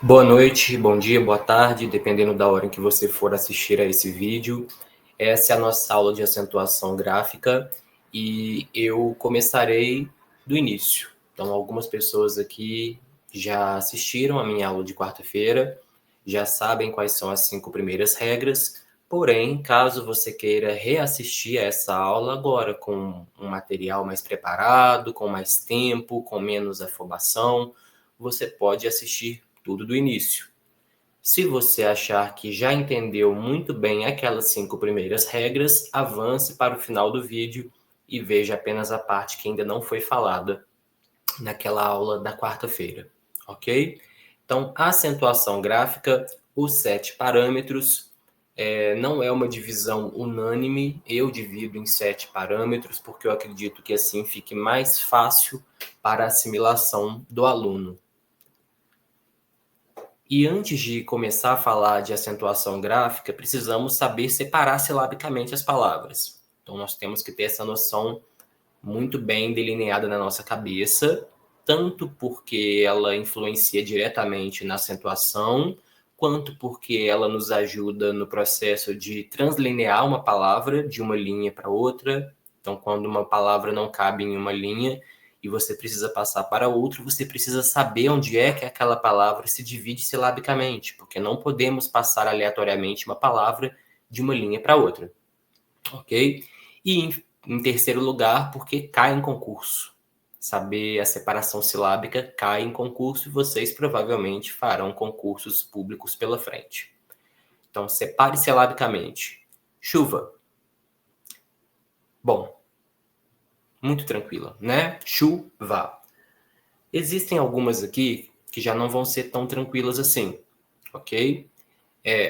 Boa noite, bom dia, boa tarde, dependendo da hora em que você for assistir a esse vídeo. Essa é a nossa aula de acentuação gráfica e eu começarei do início. Então, algumas pessoas aqui já assistiram a minha aula de quarta-feira, já sabem quais são as 5 primeiras regras, porém, caso você queira reassistir a essa aula agora com um material mais preparado, com mais tempo, com menos afobação, você pode assistir tudo do início. Se você achar que já entendeu muito bem aquelas 5 primeiras regras, avance para o final do vídeo e veja apenas a parte que ainda não foi falada naquela aula da quarta-feira, ok? Então, a acentuação gráfica, os 7 parâmetros, não é uma divisão unânime, eu divido em 7 parâmetros, porque eu acredito que assim fique mais fácil para a assimilação do aluno. E antes de começar a falar de acentuação gráfica, precisamos saber separar silabicamente as palavras. Então, nós temos que ter essa noção muito bem delineada na nossa cabeça, tanto porque ela influencia diretamente na acentuação, quanto porque ela nos ajuda no processo de translinear uma palavra de uma linha para outra. Então, quando uma palavra não cabe em uma linha e você precisa passar para outra, você precisa saber onde é que aquela palavra se divide silabicamente, porque não podemos passar aleatoriamente uma palavra de uma linha para outra, ok? E em terceiro lugar, porque cai em concurso. Saber a separação silábica cai em concurso e vocês provavelmente farão concursos públicos pela frente. Então, separe silabicamente. Chuva. Bom, muito tranquila, né? Chuva. Existem algumas aqui que já não vão ser tão tranquilas assim, ok?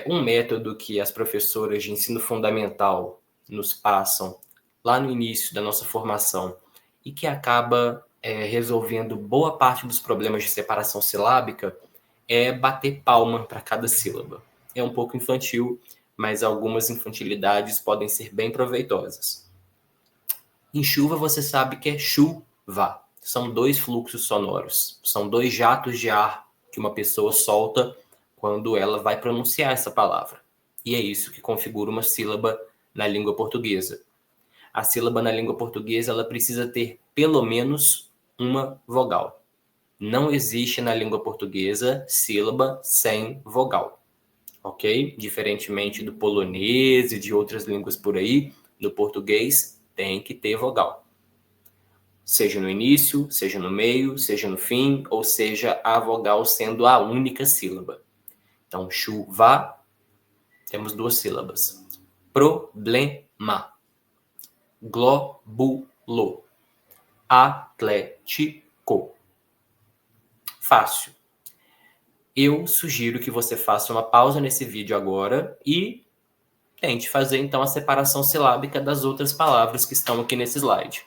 Um método que as professoras de ensino fundamental nos passam lá no início da nossa formação e que acaba resolvendo boa parte dos problemas de separação silábica é bater palma para cada sílaba. É um pouco infantil, mas algumas infantilidades podem ser bem proveitosas. Em chuva, você sabe que é chuva. São 2 fluxos sonoros, são 2 jatos de ar que uma pessoa solta quando ela vai pronunciar essa palavra. E é isso que configura uma sílaba na língua portuguesa. A sílaba na língua portuguesa ela precisa ter pelo menos uma vogal. Não existe na língua portuguesa sílaba sem vogal, ok? Diferentemente do polonês e de outras línguas por aí, no português tem que ter vogal. Seja no início, seja no meio, seja no fim, ou seja a vogal sendo a única sílaba. Então, chuva, temos 2 sílabas. Problema. Glóbulo. Atlético. Fácil. Eu sugiro que você faça uma pausa nesse vídeo agora e tente fazer então a separação silábica das outras palavras que estão aqui nesse slide.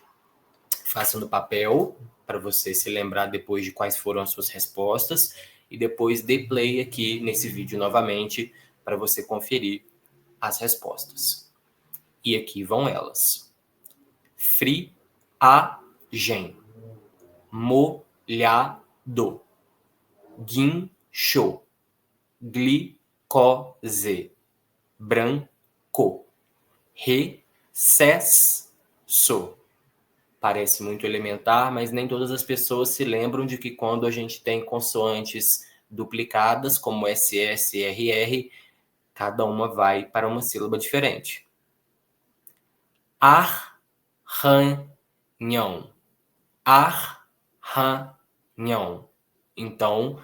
Faça no papel, para você se lembrar depois de quais foram as suas respostas, e depois dê play aqui nesse vídeo novamente para você conferir as respostas. E aqui vão elas. Friagem, molhado, guincho, glicose, branco, recesso. Parece muito elementar, mas nem todas as pessoas se lembram de que quando a gente tem consoantes duplicadas, como SS e RR, cada uma vai para uma sílaba diferente. Arranhão. Arranhão. Então,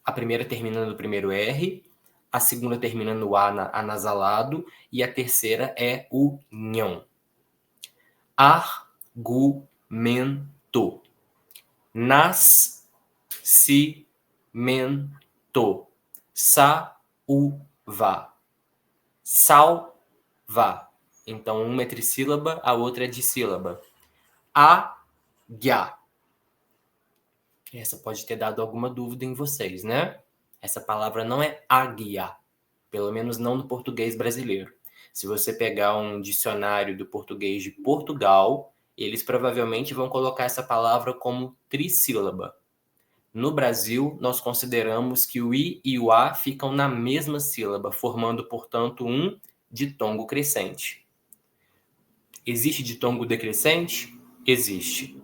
a primeira termina no primeiro R, a segunda termina no A anasalado e a terceira é o nhão. Argumento. Nascimento. Sauva. Salva. Então, uma é trissílaba, a outra é dissílaba. Águia. Essa pode ter dado alguma dúvida em vocês, né? Essa palavra não é águia, pelo menos não no português brasileiro. Se você pegar um dicionário do português de Portugal, eles provavelmente vão colocar essa palavra como trissílaba. No Brasil, nós consideramos que o I e o A ficam na mesma sílaba, formando, portanto, um ditongo crescente. Existe ditongo decrescente? Existe.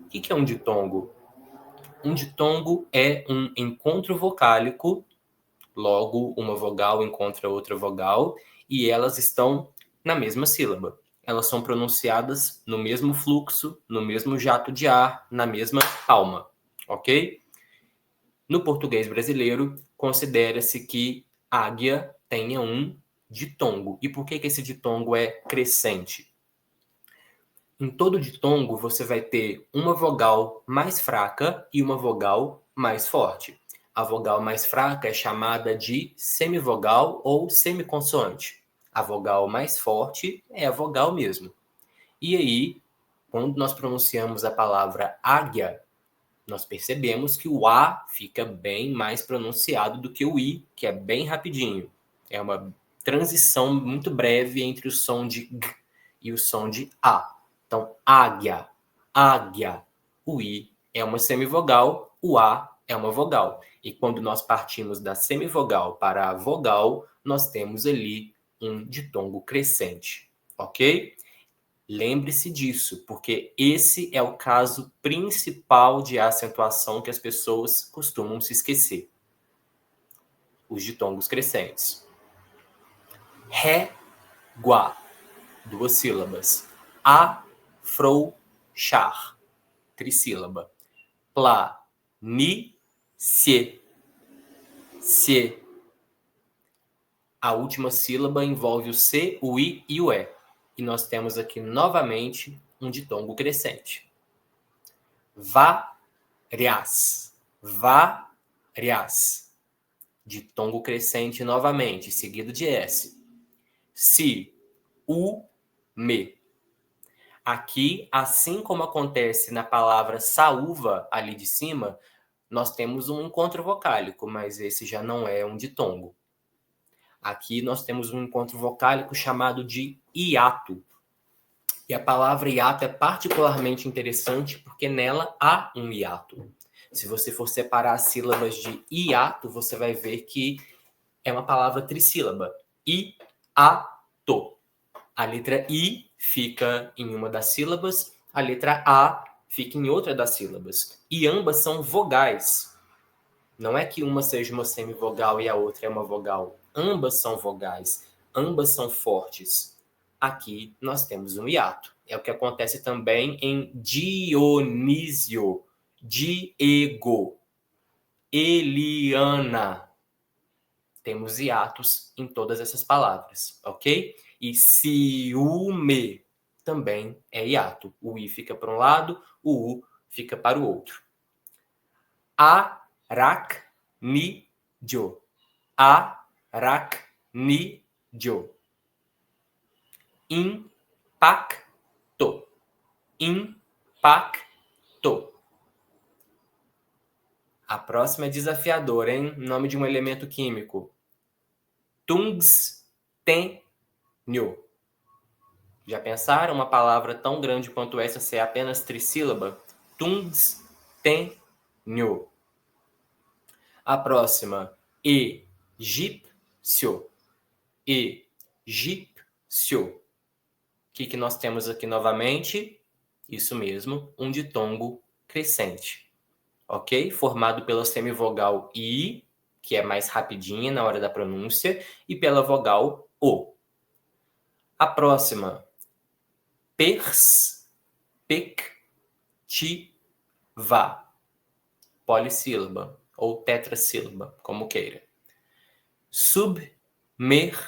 O que é um ditongo? Um ditongo é um encontro vocálico, logo uma vogal encontra outra vogal, e elas estão na mesma sílaba. Elas são pronunciadas no mesmo fluxo, no mesmo jato de ar, na mesma palma, ok? No português brasileiro, considera-se que águia tenha um ditongo. E por que esse ditongo é crescente? Em todo ditongo, você vai ter uma vogal mais fraca e uma vogal mais forte. A vogal mais fraca é chamada de semivogal ou semiconsoante. A vogal mais forte é a vogal mesmo. E aí, quando nós pronunciamos a palavra águia, nós percebemos que o A fica bem mais pronunciado do que o I, que é bem rapidinho. É uma transição muito breve entre o som de G e o som de A. Então, águia, águia. O I é uma semivogal, o A é uma vogal. E quando nós partimos da semivogal para a vogal, nós temos ali um ditongo crescente, ok? Lembre-se disso, porque esse é o caso principal de acentuação que as pessoas costumam se esquecer. Os ditongos crescentes. Ré, guá, 2 sílabas. Afrouxar, trissílaba. Plá, ni, se. Se. A última sílaba envolve o C, o I e o E. E nós temos aqui novamente um ditongo crescente. Várias, várias. Ditongo crescente novamente, seguido de S. Si, u, me. Aqui, assim como acontece na palavra saúva ali de cima, nós temos um encontro vocálico, mas esse já não é um ditongo. Aqui nós temos um encontro vocálico chamado de hiato. E a palavra hiato é particularmente interessante porque nela há um hiato. Se você for separar as sílabas de hiato, você vai ver que é uma palavra trissílaba. I-a-to. A letra I fica em uma das sílabas, a letra A fica em outra das sílabas. E ambas são vogais. Não é que uma seja uma semivogal e a outra é uma vogal. Ambas são vogais, ambas são fortes. Aqui nós temos um hiato. É o que acontece também em Dionísio, Diego, Eliana. Temos hiatos em todas essas palavras, ok? E ciúme também é hiato. O I fica para um lado, o U fica para o outro. Aracnídeo. Aracnídeo. Impacto. Impacto. A próxima é desafiadora, hein? Nome de um elemento químico. Tungstênio. Já pensaram uma palavra tão grande quanto essa ser apenas trissílaba? Tungstênio. A próxima, egípcio. Egípcio. O que nós temos aqui novamente? Isso mesmo, um ditongo crescente. Ok? Formado pela semivogal I, que é mais rapidinha na hora da pronúncia, e pela vogal O. A próxima, perspectiva. Polissílaba ou tetrassílaba, como queira. Submergir.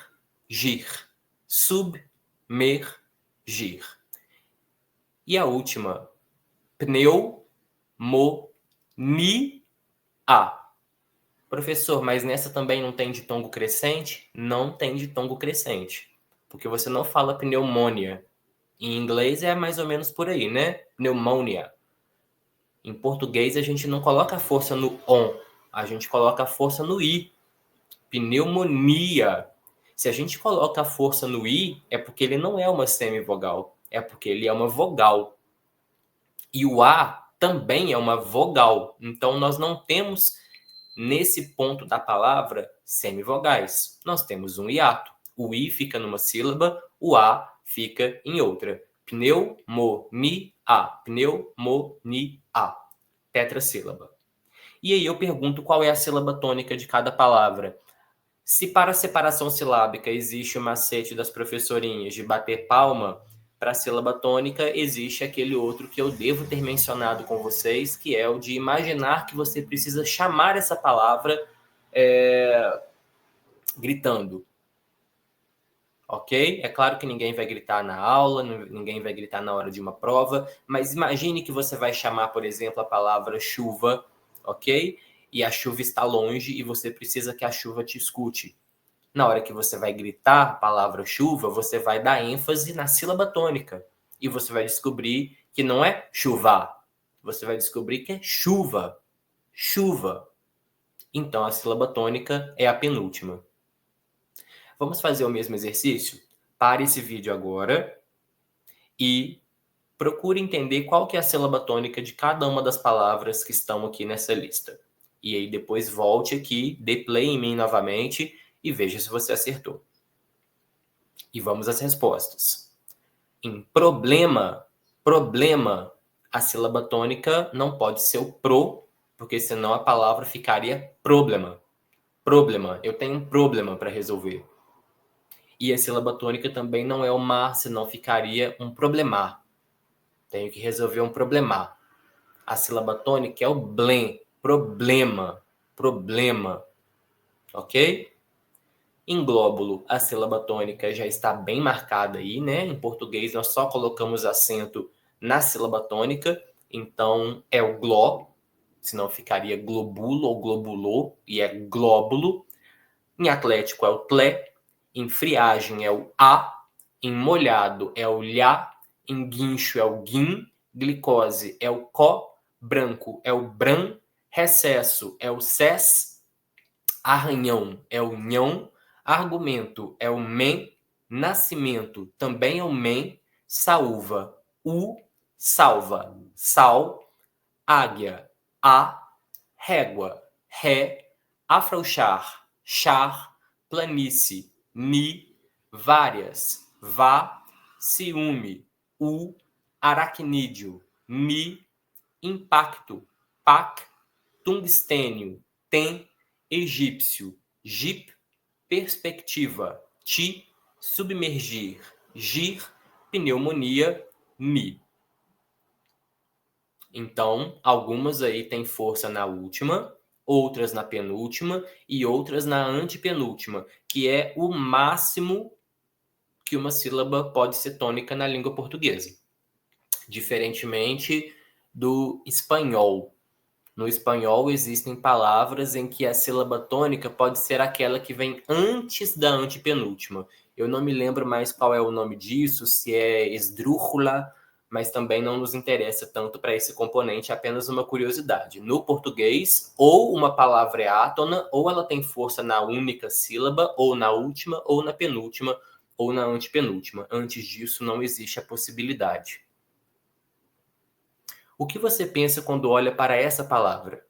Submergir. E a última, pneumonia. Professor, mas nessa também não tem ditongo crescente? Não tem ditongo crescente, porque você não fala pneumonia. Em inglês é mais ou menos por aí, né? Pneumonia. Em português a gente não coloca a força no on, a gente coloca a força no i. Pneumonia. Se a gente coloca a força no i, é porque ele não é uma semivogal, é porque ele é uma vogal. E o A também é uma vogal. Então, nós não temos, nesse ponto da palavra, semivogais. Nós temos um hiato. O I fica numa sílaba, o A fica em outra. Pneumonia. Pneumonia. Tetrassílaba. E aí eu pergunto qual é a sílaba tônica de cada palavra. Se para a separação silábica existe o macete das professorinhas de bater palma, para a sílaba tônica existe aquele outro que eu devo ter mencionado com vocês, que é o de imaginar que você precisa chamar essa palavra gritando. Ok? É claro que ninguém vai gritar na aula, ninguém vai gritar na hora de uma prova, mas imagine que você vai chamar, por exemplo, a palavra chuva, ok? E a chuva está longe e você precisa que a chuva te escute. Na hora que você vai gritar a palavra chuva, você vai dar ênfase na sílaba tônica. E você vai descobrir que não é chuva. Você vai descobrir que é chuva. Chuva. Então, a sílaba tônica é a penúltima. Vamos fazer o mesmo exercício? Pare esse vídeo agora e procure entender qual que é a sílaba tônica de cada uma das palavras que estão aqui nessa lista. E aí depois volte aqui, dê play em mim novamente e veja se você acertou. E vamos às respostas. Em problema, a sílaba tônica não pode ser o pro, porque senão a palavra ficaria problema. Problema, eu tenho um problema para resolver. E a sílaba tônica também não é o mar, senão ficaria um problemar. Tenho que resolver um problemar. A sílaba tônica é o blem, problema, problema. Ok? Em glóbulo, a sílaba tônica já está bem marcada aí, né? Em português, nós só colocamos acento na sílaba tônica, então é o gló, senão ficaria globulo ou globulô, e é glóbulo. Em atlético é o tlé, em friagem é o a, em molhado é o lhá, em guincho é o guim, glicose é o có, branco é o bran, recesso é o ses, arranhão é o nhão, argumento é o men, nascimento também é o men, saúva, salva, sal, águia, a, régua, ré, afrouxar, char, planície, ni, várias, vá, ciúme, aracnídeo, mi, impacto, pac, tungstênio, tem, egípcio, gip, perspectiva, ti, submergir, gir, pneumonia, mi. Então, algumas aí têm força na última, outras na penúltima e outras na antepenúltima, que é o máximo que uma sílaba pode ser tônica na língua portuguesa. Diferentemente do espanhol. No espanhol existem palavras em que a sílaba tônica pode ser aquela que vem antes da antepenúltima. Eu não me lembro mais qual é o nome disso, se é esdrúxula, mas também não nos interessa tanto para esse componente, é apenas uma curiosidade. No português, ou uma palavra é átona, ou ela tem força na única sílaba, ou na última, ou na penúltima, ou na antepenúltima. Antes disso, não existe a possibilidade. O que você pensa quando olha para essa palavra?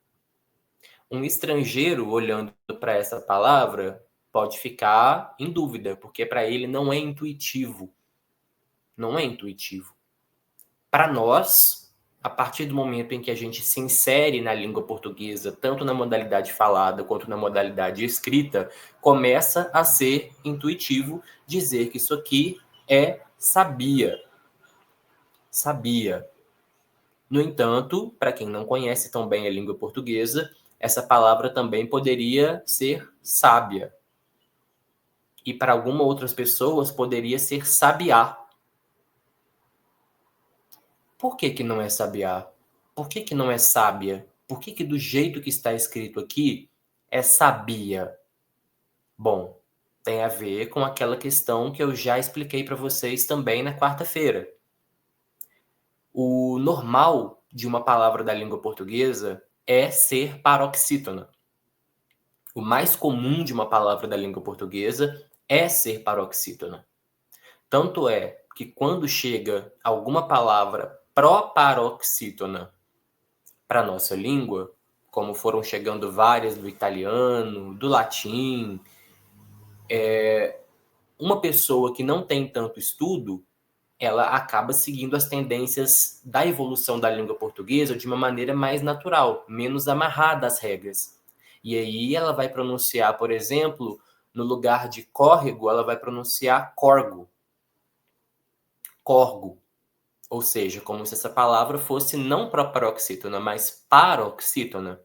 Um estrangeiro olhando para essa palavra pode ficar em dúvida, porque para ele não é intuitivo. Não é intuitivo. Para nós, a partir do momento em que a gente se insere na língua portuguesa, tanto na modalidade falada quanto na modalidade escrita, começa a ser intuitivo dizer que isso aqui é sabia. Sabia. No entanto, para quem não conhece tão bem a língua portuguesa, essa palavra também poderia ser sábia. E para algumas outras pessoas poderia ser sabiá. Por que não é sabiá? Por que não é sábia? Por que do jeito que está escrito aqui é sabia? Bom, tem a ver com aquela questão que eu já expliquei para vocês também na quarta-feira. O normal de uma palavra da língua portuguesa é ser paroxítona. O mais comum de uma palavra da língua portuguesa é ser paroxítona. Tanto é que quando chega alguma palavra proparoxítona para a nossa língua, como foram chegando várias do italiano, do latim, uma pessoa que não tem tanto estudo, ela acaba seguindo as tendências da evolução da língua portuguesa de uma maneira mais natural, menos amarrada às regras. E aí ela vai pronunciar, por exemplo, no lugar de córrego, ela vai pronunciar corgo, corgo. Ou seja, como se essa palavra fosse não proparoxítona, mas paroxítona.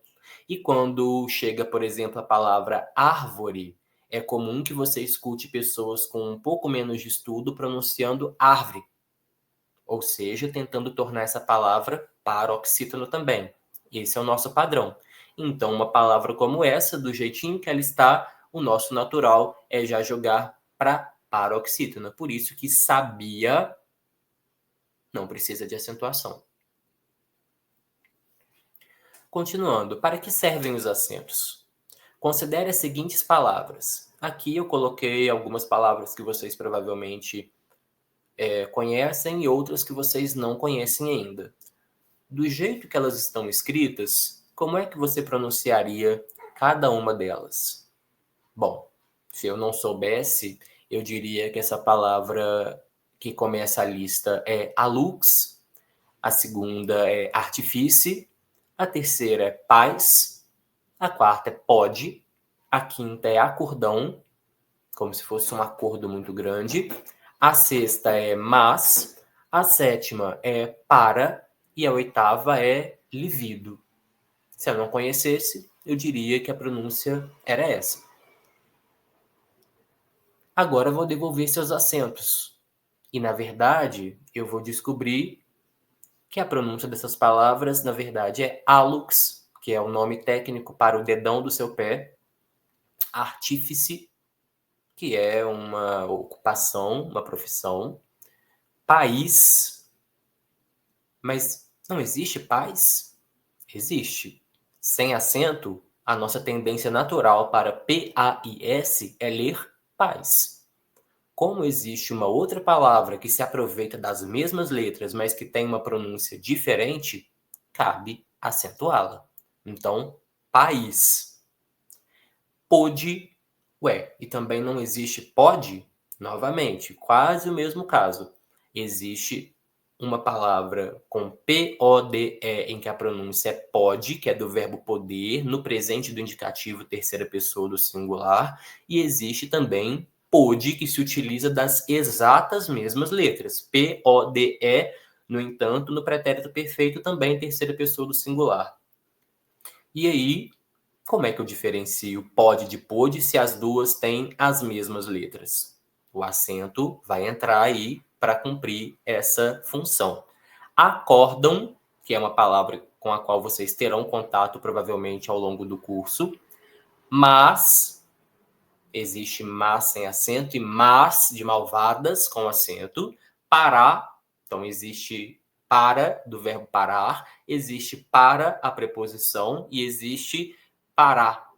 E quando chega, por exemplo, a palavra árvore, é comum que você escute pessoas com um pouco menos de estudo pronunciando árvore, ou seja, tentando tornar essa palavra paroxítona também. Esse é o nosso padrão. Então, uma palavra como essa, do jeitinho que ela está, o nosso natural é já jogar para paroxítona. Por isso que sabia não precisa de acentuação. Continuando, para que servem os acentos? Considere as seguintes palavras. Aqui eu coloquei algumas palavras que vocês provavelmente conhecem e outras que vocês não conhecem ainda. Do jeito que elas estão escritas, como é que você pronunciaria cada uma delas? Bom, se eu não soubesse, eu diria que essa palavra que começa a lista é alux, a segunda é artifício, a terceira é paz, a quarta é pode, a quinta é acordão, como se fosse um acordo muito grande, a sexta é mas, a sétima é para e a oitava é livido. Se eu não conhecesse, eu diria que a pronúncia era essa. Agora eu vou devolver seus acentos. E, na verdade, eu vou descobrir que a pronúncia dessas palavras, na verdade, é hallux, que é o nome técnico para o dedão do seu pé, artífice, que é uma ocupação, uma profissão, país, mas não existe paz? Existe. Sem acento, a nossa tendência natural para P-A-I-S é ler paz. Como existe uma outra palavra que se aproveita das mesmas letras, mas que tem uma pronúncia diferente, cabe acentuá-la. Então, país. Pode, e também não existe pode? Novamente, quase o mesmo caso. Existe uma palavra com P-O-D-E, em que a pronúncia é pode, que é do verbo poder, no presente do indicativo terceira pessoa do singular, e existe também pode, que se utiliza das exatas mesmas letras. P-O-D-E, no entanto, no pretérito perfeito também terceira pessoa do singular. E aí, como é que eu diferencio pode de pode se as duas têm as mesmas letras? O acento vai entrar aí para cumprir essa função. Acordam, que é uma palavra com a qual vocês terão contato provavelmente ao longo do curso, mas existe mas sem acento e mas de malvadas com acento. Parar, então existe para do verbo parar, existe para a preposição e existe parar,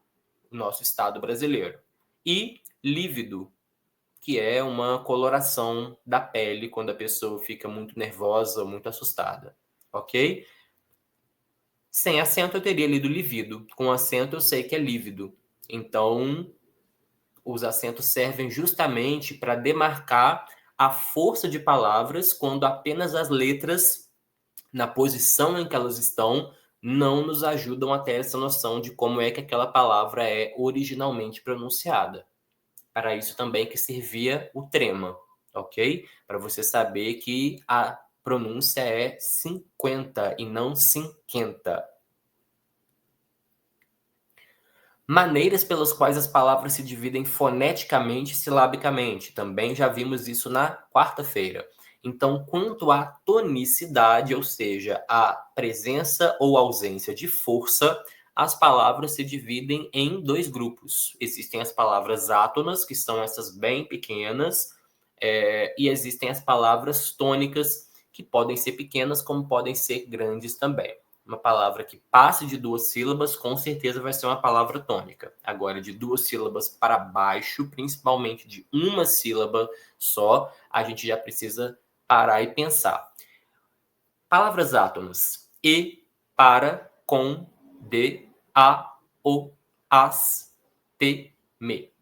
o nosso estado brasileiro. E lívido, que é uma coloração da pele quando a pessoa fica muito nervosa ou muito assustada, ok? Sem acento eu teria lido livido, com acento eu sei que é lívido. Então, os acentos servem justamente para demarcar a força de palavras quando apenas as letras, na posição em que elas estão, não nos ajudam a ter essa noção de como é que aquela palavra é originalmente pronunciada. Para isso também que servia o trema, ok? Para você saber que a pronúncia é 50 e não 50. Maneiras pelas quais as palavras se dividem foneticamente e silabicamente. Também já vimos isso na quarta-feira. Então, quanto à tonicidade, ou seja, a presença ou ausência de força, as palavras se dividem em dois grupos. Existem as palavras átonas, que são essas bem pequenas, e existem as palavras tônicas, que podem ser pequenas, como podem ser grandes também. Uma palavra que passe de duas sílabas, com certeza vai ser uma palavra tônica. Agora, de duas sílabas para baixo, principalmente de uma sílaba só, a gente já precisa parar e pensar. Palavras átonas. E, para, com, de, a, o, as, te, me.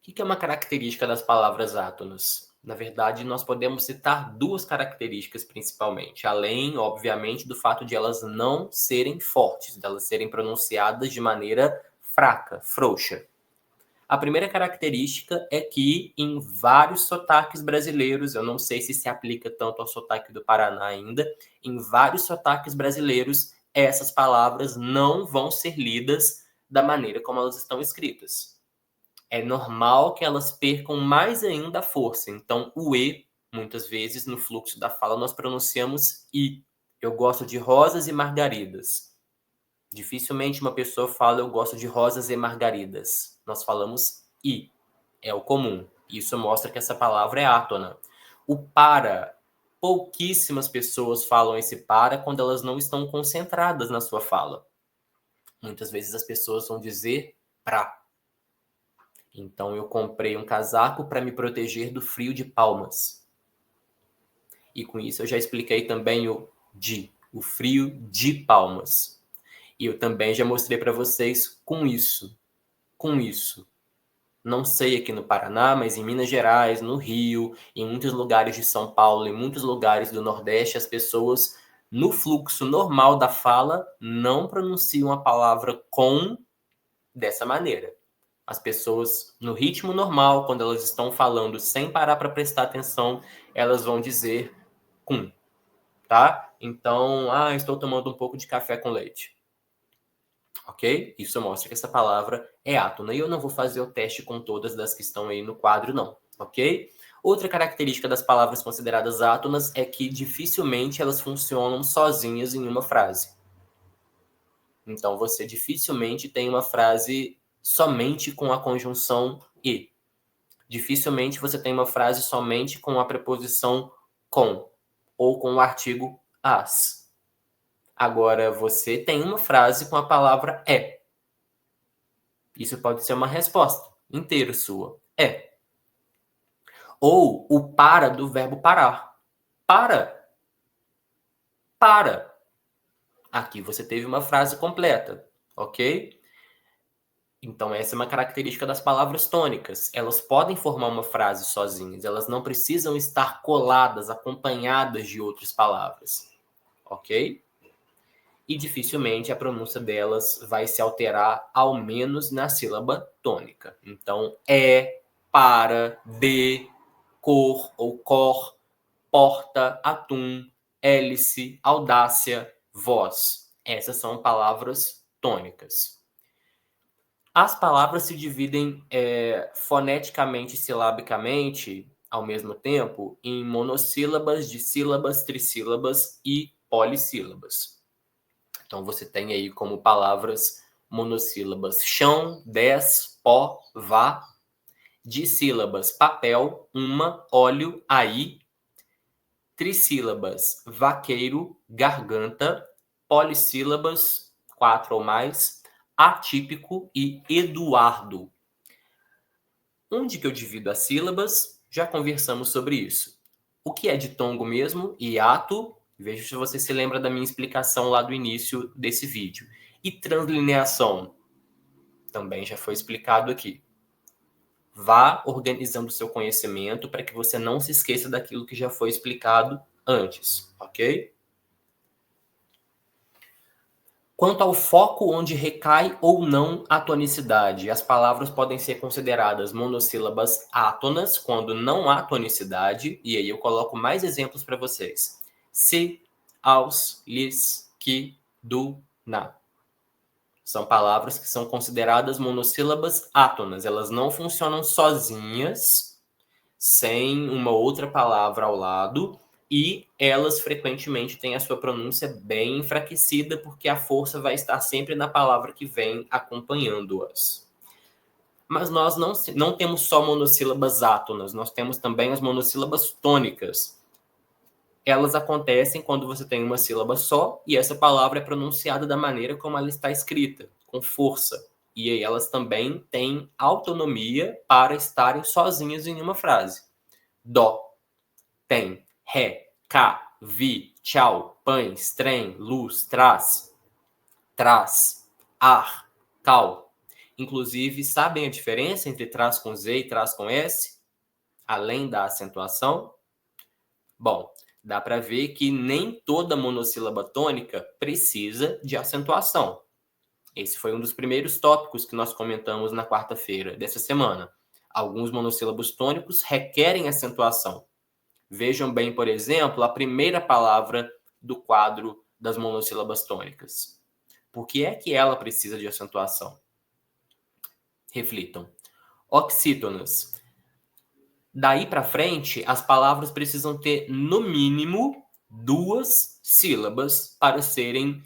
O que é uma característica das palavras átonas? Na verdade, nós podemos citar duas características principalmente, além, obviamente, do fato de elas não serem fortes, de elas serem pronunciadas de maneira fraca, frouxa. A primeira característica é que em vários sotaques brasileiros, eu não sei se aplica tanto ao sotaque do Paraná ainda, em vários sotaques brasileiros, essas palavras não vão ser lidas da maneira como elas estão escritas. É normal que elas percam mais ainda a força. Então, o E, muitas vezes, no fluxo da fala, nós pronunciamos I. Eu gosto de rosas e margaridas. Dificilmente uma pessoa fala eu gosto de rosas e margaridas. Nós falamos I. É o comum. Isso mostra que essa palavra é átona. O para. Pouquíssimas pessoas falam esse para quando elas não estão concentradas na sua fala. Muitas vezes as pessoas vão dizer pra. Então, eu comprei um casaco para me proteger do frio de Palmas. E com isso eu já expliquei também o frio de Palmas. E eu também já mostrei para vocês com isso. Não sei aqui no Paraná, mas em Minas Gerais, no Rio, em muitos lugares de São Paulo, em muitos lugares do Nordeste, as pessoas, no fluxo normal da fala, não pronunciam a palavra com dessa maneira. As pessoas, no ritmo normal, quando elas estão falando sem parar para prestar atenção, elas vão dizer com, tá? Então, estou tomando um pouco de café com leite. Ok? Isso mostra que essa palavra é átona. E eu não vou fazer o teste com todas das que estão aí no quadro, não. Ok? Outra característica das palavras consideradas átonas é que dificilmente elas funcionam sozinhas em uma frase. Então, você dificilmente tem uma frase somente com a conjunção e. Dificilmente você tem uma frase somente com a preposição com ou com o artigo as. Agora, você tem uma frase com a palavra é. Isso pode ser uma resposta inteira sua. É. Ou o para do verbo parar. Para. Para. Aqui você teve uma frase completa, ok? Então, essa é uma característica das palavras tônicas. Elas podem formar uma frase sozinhas, elas não precisam estar coladas, acompanhadas de outras palavras, ok? E dificilmente a pronúncia delas vai se alterar, ao menos na sílaba tônica. Então, é, para, de, cor ou cor, porta, atum, hélice, audácia, voz. Essas são palavras tônicas. As palavras se dividem foneticamente e silabicamente, ao mesmo tempo, em monossílabas, dissílabas, trissílabas e polissílabas. Então, você tem aí como palavras monossílabas chão, 10, pó, vá. Dissílabas papel, uma, óleo, aí. Trissílabas vaqueiro, garganta. Polissílabas, 4 ou mais, atípico e Eduardo. Onde que eu divido as sílabas? Já conversamos sobre isso. O que é ditongo mesmo? Hiato. Veja se você se lembra da minha explicação lá do início desse vídeo. E translineação? Também já foi explicado aqui. Vá organizando o seu conhecimento para que você não se esqueça daquilo que já foi explicado antes, ok? Quanto ao foco onde recai ou não a tonicidade, as palavras podem ser consideradas monossílabas átonas quando não há tonicidade, e aí eu coloco mais exemplos para vocês. Se, aos, lhes, que, do, na. São palavras que são consideradas monossílabas átonas, elas não funcionam sozinhas, sem uma outra palavra ao lado, e elas frequentemente têm a sua pronúncia bem enfraquecida, porque a força vai estar sempre na palavra que vem acompanhando-as. Mas nós não temos só monossílabas átonas, nós temos também as monossílabas tônicas. Elas acontecem quando você tem uma sílaba só e essa palavra é pronunciada da maneira como ela está escrita, com força. E aí elas também têm autonomia para estarem sozinhas em uma frase. Dó, tem, ré, cá, vi, tchau, pães, trem, luz, traz, ar, cal. Inclusive, sabem a diferença entre traz com Z e traz com S? Além da acentuação? Bom, dá para ver que nem toda monossílaba tônica precisa de acentuação. Esse foi um dos primeiros tópicos que nós comentamos na quarta-feira dessa semana. Alguns monossílabos tônicos requerem acentuação. Vejam bem, por exemplo, a primeira palavra do quadro das monossílabas tônicas. Por que é que ela precisa de acentuação? Reflitam. Oxítonas. Daí para frente, as palavras precisam ter, no mínimo, 2 sílabas para serem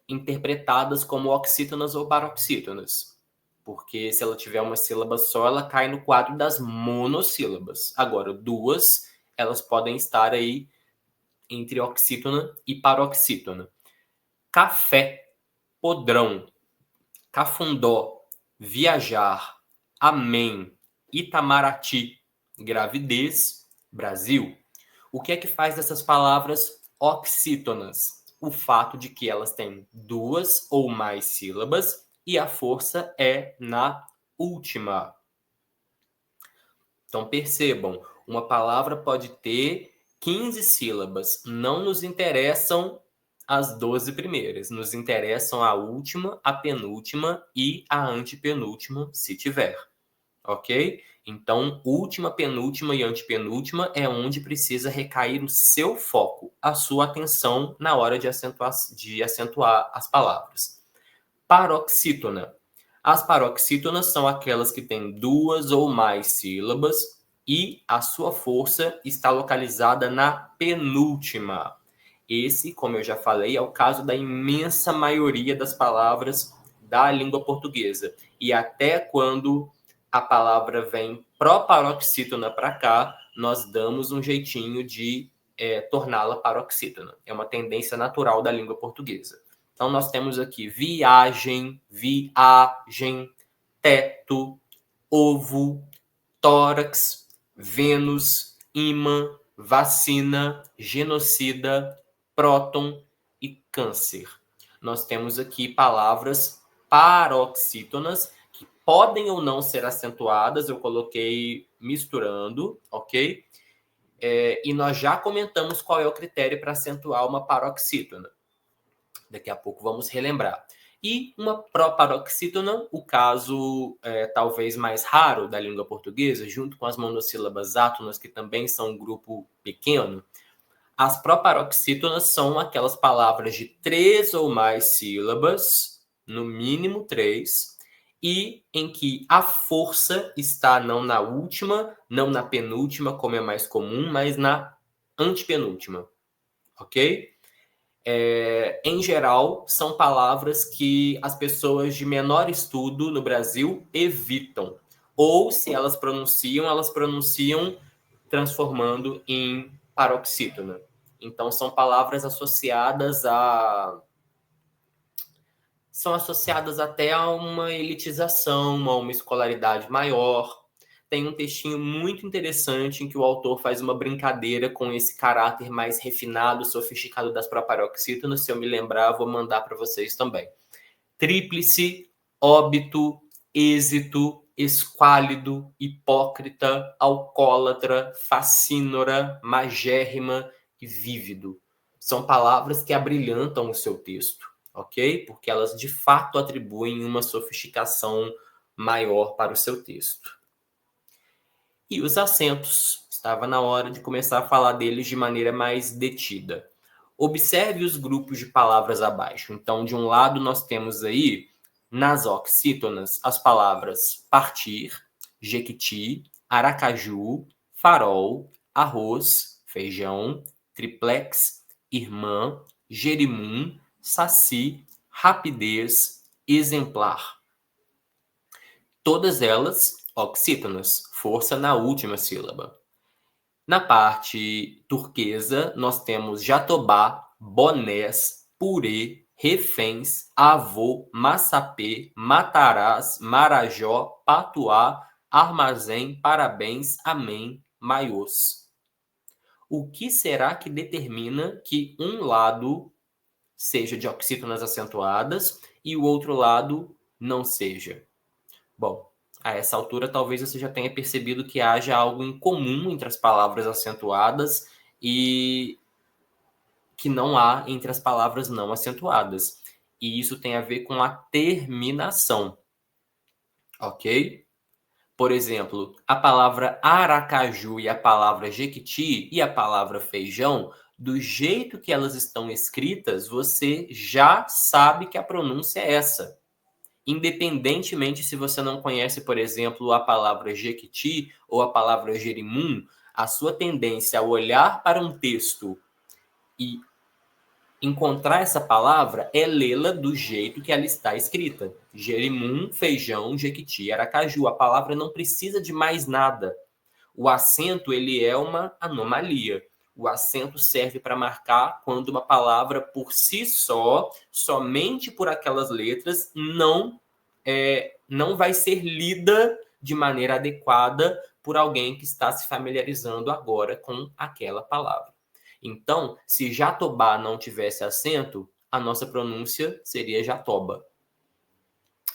interpretadas como oxítonas ou paroxítonas. Porque se ela tiver uma sílaba só, ela cai no quadro das monossílabas. Agora, 2, elas podem estar aí entre oxítona e paroxítona. Café, podrão, cafundó, viajar, amém, Itamaraty, gravidez, Brasil. O que é que faz dessas palavras oxítonas? O fato de que elas têm 2 ou mais sílabas e a força é na última. Então percebam, uma palavra pode ter 15 sílabas. Não nos interessam as 12 primeiras. Nos interessam a última, a penúltima e a antepenúltima, se tiver. Ok? Então, última, penúltima e antepenúltima é onde precisa recair o seu foco, a sua atenção na hora de acentuar as palavras. Paroxítona. As paroxítonas são aquelas que têm 2 ou mais sílabas e a sua força está localizada na penúltima. Esse, como eu já falei, é o caso da imensa maioria das palavras da língua portuguesa. E até quando a palavra vem proparoxítona para cá, nós damos um jeitinho de torná-la paroxítona. É uma tendência natural da língua portuguesa. Então, nós temos aqui viagem, teto, ovo, tórax, Vênus, ímã, vacina, genocida, próton e câncer. Nós temos aqui palavras paroxítonas que podem ou não ser acentuadas, eu coloquei misturando, ok? E nós já comentamos qual é o critério para acentuar uma paroxítona. Daqui a pouco vamos relembrar. E uma proparoxítona, o caso talvez mais raro da língua portuguesa, junto com as monossílabas átonas, que também são um grupo pequeno. As proparoxítonas são aquelas palavras de 3 ou mais sílabas, no mínimo 3, e em que a força está não na última, não na penúltima, como é mais comum, mas na antepenúltima. Ok? Em geral, são palavras que as pessoas de menor estudo no Brasil evitam. Ou, se elas pronunciam transformando em paroxítona. Então, são palavras associadas são associadas até a uma elitização, a uma escolaridade maior. Tem um textinho muito interessante em que o autor faz uma brincadeira com esse caráter mais refinado, sofisticado das proparoxítonas. Se eu me lembrar, vou mandar para vocês também. Tríplice, óbito, êxito, esquálido, hipócrita, alcoólatra, facínora, magérrima e vívido. São palavras que abrilhantam o seu texto, ok? Porque elas de fato atribuem uma sofisticação maior para o seu texto. E os acentos. Estava na hora de começar a falar deles de maneira mais detida. Observe os grupos de palavras abaixo. Então, de um lado, nós temos aí, nas oxítonas, as palavras partir, jequiti, aracaju, farol, arroz, feijão, triplex, irmã, jerimum, saci, rapidez, exemplar. Todas elas oxítonas, força na última sílaba. Na parte turquesa, nós temos jatobá, bonés, purê, reféns, avô, massapê, matarazzo, marajó, patuá, armazém, parabéns, amém, maiôs. O que será que determina que um lado seja de oxítonas acentuadas e o outro lado não seja? Bom, a essa altura talvez você já tenha percebido que haja algo em comum entre as palavras acentuadas e que não há entre as palavras não acentuadas. E isso tem a ver com a terminação, ok? Por exemplo, a palavra Aracaju e a palavra Jequiti e a palavra feijão, do jeito que elas estão escritas, você já sabe que a pronúncia é essa. Independentemente se você não conhece, por exemplo, a palavra Jequiti ou a palavra Jerimum, a sua tendência ao olhar para um texto e encontrar essa palavra é lê-la do jeito que ela está escrita. Jerimum, feijão, Jequiti, Aracaju. A palavra não precisa de mais nada. O acento, ele é uma anomalia. O acento serve para marcar quando uma palavra por si só, somente por aquelas letras, não vai ser lida de maneira adequada por alguém que está se familiarizando agora com aquela palavra. Então, se Jatobá não tivesse acento, a nossa pronúncia seria Jatoba.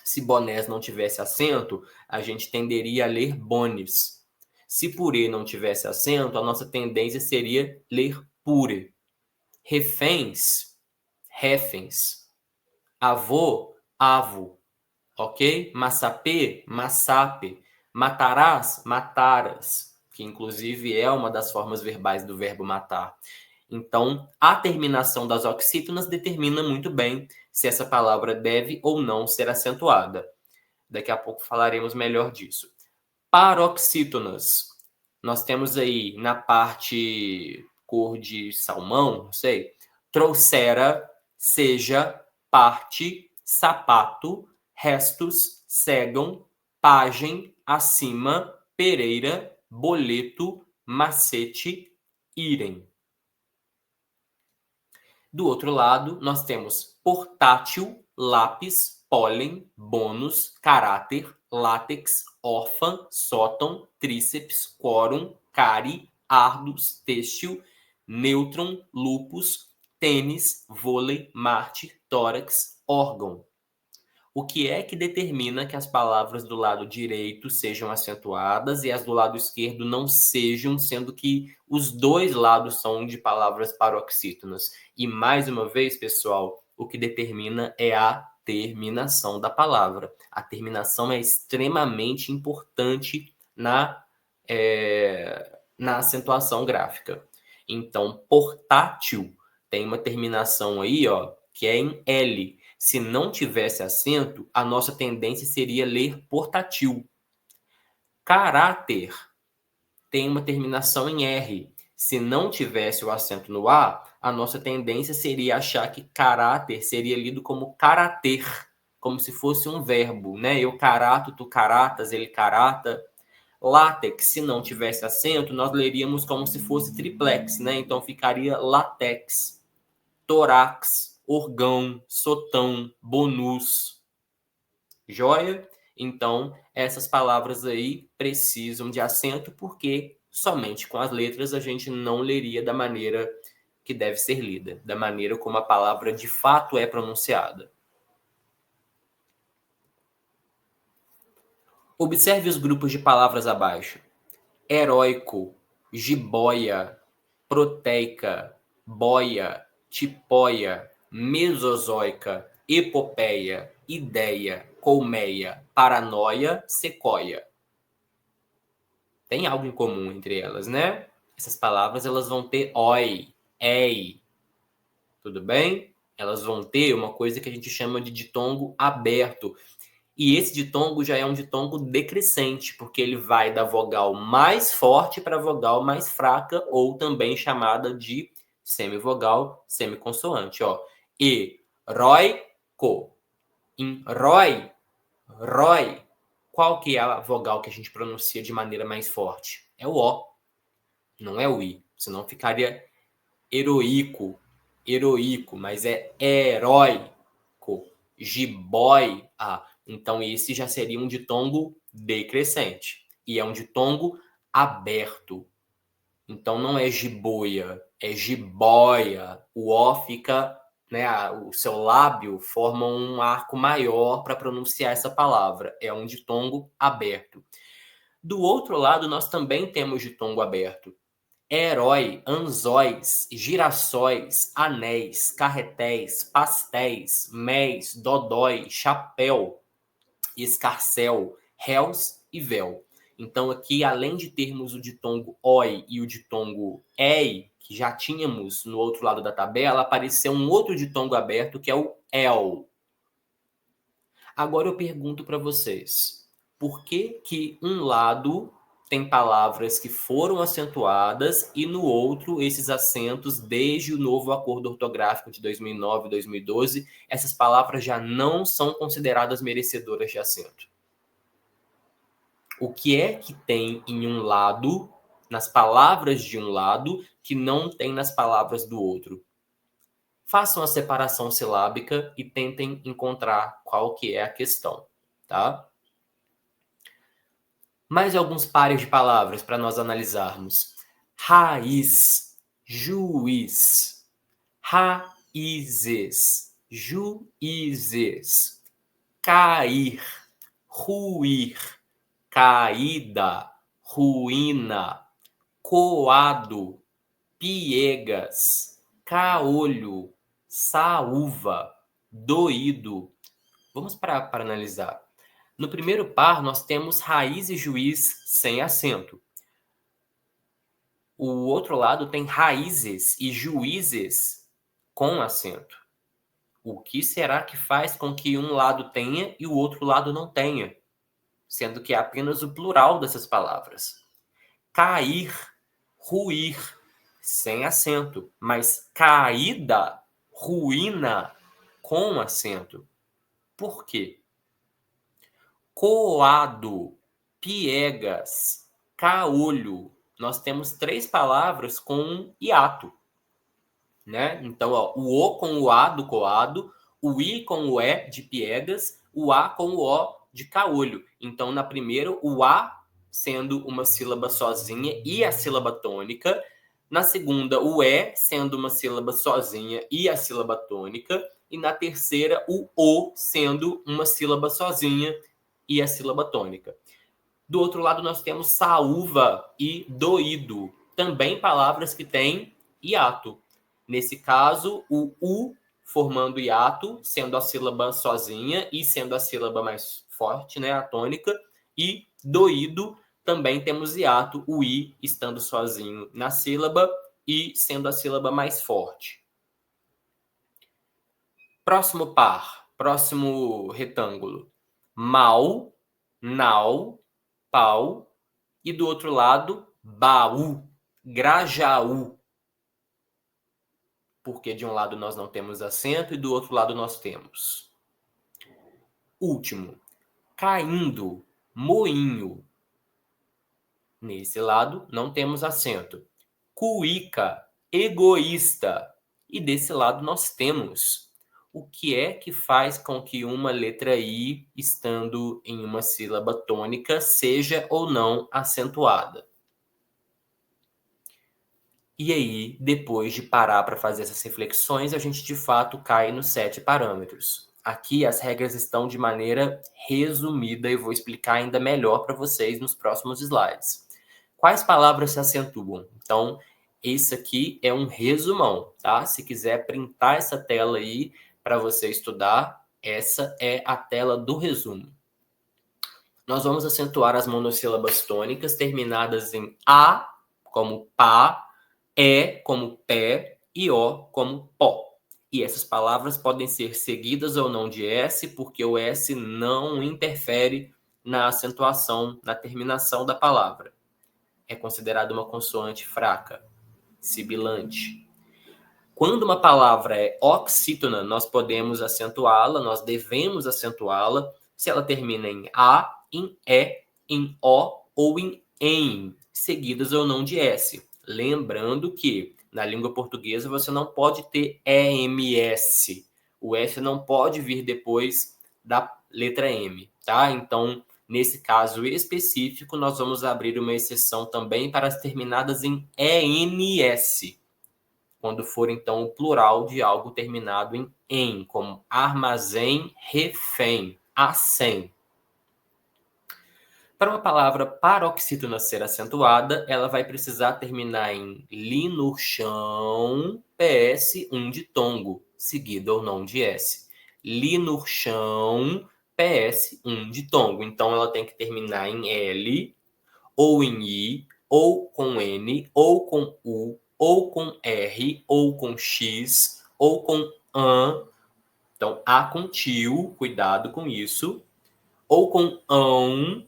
Se Bonés não tivesse acento, a gente tenderia a ler Bones. Se Purê não tivesse acento, a nossa tendência seria ler Pure. Reféns, Refens. Avô, Avo. Ok? Massapê, Massape. Matarás, Mataras. Que inclusive é uma das formas verbais do verbo matar. Então, a terminação das oxítonas determina muito bem se essa palavra deve ou não ser acentuada. Daqui a pouco falaremos melhor disso. Paroxítonas. Nós temos aí na parte cor de salmão, não sei, trouxera, seja, parte, sapato, restos, cegam, pagem, acima, pereira, boleto, macete, irem. Do outro lado, nós temos portátil, lápis, pólen, bônus, caráter, látex, órfã, sótão, tríceps, quórum, cari, ardus, têxtil, nêutron, lupus, tênis, vôlei, Marte, tórax, órgão. O que é que determina que as palavras do lado direito sejam acentuadas e as do lado esquerdo não sejam, sendo que os dois lados são de palavras paroxítonas? E mais uma vez, pessoal, o que determina é a terminação da palavra. A terminação é extremamente importante na acentuação gráfica. Então, portátil tem uma terminação aí, ó, que é em L. Se não tivesse acento, a nossa tendência seria ler portátil. Caráter tem uma terminação em R. Se não tivesse o acento no A, a nossa tendência seria achar que caráter seria lido como carater, como se fosse um verbo, né? Eu carato, tu caratas, ele carata. Látex, se não tivesse acento, nós leríamos como se fosse triplex, né? Então ficaria latex. Tórax, orgão, sotão, bonus. Joia? Então, essas palavras aí precisam de acento porque somente com as letras a gente não leria da maneira que deve ser lida, da maneira como a palavra de fato é pronunciada. Observe os grupos de palavras abaixo. Heróico, jiboia, proteica, boia, tipóia, mesozoica, epopeia, ideia, colmeia, paranoia, sequoia. Tem algo em comum entre elas, né? Essas palavras elas vão ter oi, ei, tudo bem? Elas vão ter uma coisa que a gente chama de ditongo aberto. E esse ditongo já é um ditongo decrescente, porque ele vai da vogal mais forte para a vogal mais fraca, ou também chamada de semivogal semiconsoante. Ó. E, roi, co. Em roi, roi, qual que é a vogal que a gente pronuncia de maneira mais forte? É o O, não é o I. Senão ficaria heroico, heroico, mas é heróico. Jiboia. Então esse já seria um ditongo decrescente. E é um ditongo aberto. Então não é jiboia, é jiboia. O O fica, né, o seu lábio forma um arco maior para pronunciar essa palavra. É um ditongo aberto. Do outro lado, nós também temos ditongo aberto. Herói, anzóis, girassóis, anéis, carretéis, pastéis, méis, dodói, chapéu, escarcel, réus e véu. Então aqui, além de termos o ditongo oi e o ditongo ei, que já tínhamos no outro lado da tabela, apareceu um outro ditongo aberto, que é o el. Agora eu pergunto para vocês, por que que um lado tem palavras que foram acentuadas e no outro esses acentos, desde o novo acordo ortográfico de 2009 e 2012, essas palavras já não são consideradas merecedoras de acento? O que é que tem em um lado, nas palavras de um lado, que não tem nas palavras do outro? Façam a separação silábica e tentem encontrar qual que é a questão, tá? Mais alguns pares de palavras para nós analisarmos. Raiz, juiz, raízes, juízes, cair, ruir, caída, ruína, coado, piegas, caolho, saúva, doído. Vamos para analisar. No primeiro par, nós temos raiz e juiz sem acento. O outro lado tem raízes e juízes com acento. O que será que faz com que um lado tenha e o outro lado não tenha? Sendo que é apenas o plural dessas palavras. Cair, ruir, sem acento. Mas caída, ruína, com acento. Por quê? Coado, piegas, caolho. Nós temos 3 palavras com hiato, né? Então, ó, o O com o A do coado, o I com o E de piegas, o A com o O de caolho. Então, na primeira, o A sendo uma sílaba sozinha e a sílaba tônica. Na segunda, o E sendo uma sílaba sozinha e a sílaba tônica. E na terceira, o O sendo uma sílaba sozinha e a sílaba tônica. Do outro lado, nós temos saúva e doído, também palavras que têm hiato. Nesse caso, o U formando hiato, sendo a sílaba sozinha e sendo a sílaba mais forte, né, a tônica, e doído também temos hiato, o I estando sozinho na sílaba e sendo a sílaba mais forte. Próximo par, próximo retângulo. Mal, nau, pau, e do outro lado, baú, grajaú. Porque de um lado nós não temos acento e do outro lado nós temos. Último, caindo, moinho. Nesse lado não temos acento. Cuíca, egoísta. E desse lado nós temos. O que é que faz com que uma letra I, estando em uma sílaba tônica, seja ou não acentuada? E aí, depois de parar para fazer essas reflexões, a gente de fato cai nos 7 parâmetros. Aqui as regras estão de maneira resumida e vou explicar ainda melhor para vocês nos próximos slides. Quais palavras se acentuam? Então, esse aqui é um resumão, tá? Se quiser printar essa tela aí para você estudar, essa é a tela do resumo. Nós vamos acentuar as monossílabas tônicas terminadas em A, como pá, E como pé e O como pó. E essas palavras podem ser seguidas ou não de S, porque o S não interfere na acentuação, na terminação da palavra. É considerado uma consoante fraca, sibilante. Quando uma palavra é oxítona, nós podemos acentuá-la, nós devemos acentuá-la, se ela termina em A, em E, em O ou em EM, seguidas ou não de S. Lembrando que na língua portuguesa você não pode ter EMS. O S não pode vir depois da letra M, tá? Então, Nesse caso específico, nós vamos abrir uma exceção também para as terminadas em ENS, quando for, então, o plural de algo terminado em em, como armazém, refém, acém. Para uma palavra paroxítona ser acentuada, ela vai precisar terminar em li no chão, PS, um ditongo, seguido ou não de S. Li no chão, PS, um ditongo. Então, ela tem que terminar em L, ou em I, ou com N, ou com U, ou com R, ou com X, ou com AN. Então, A com tio, cuidado com isso. Ou com ão.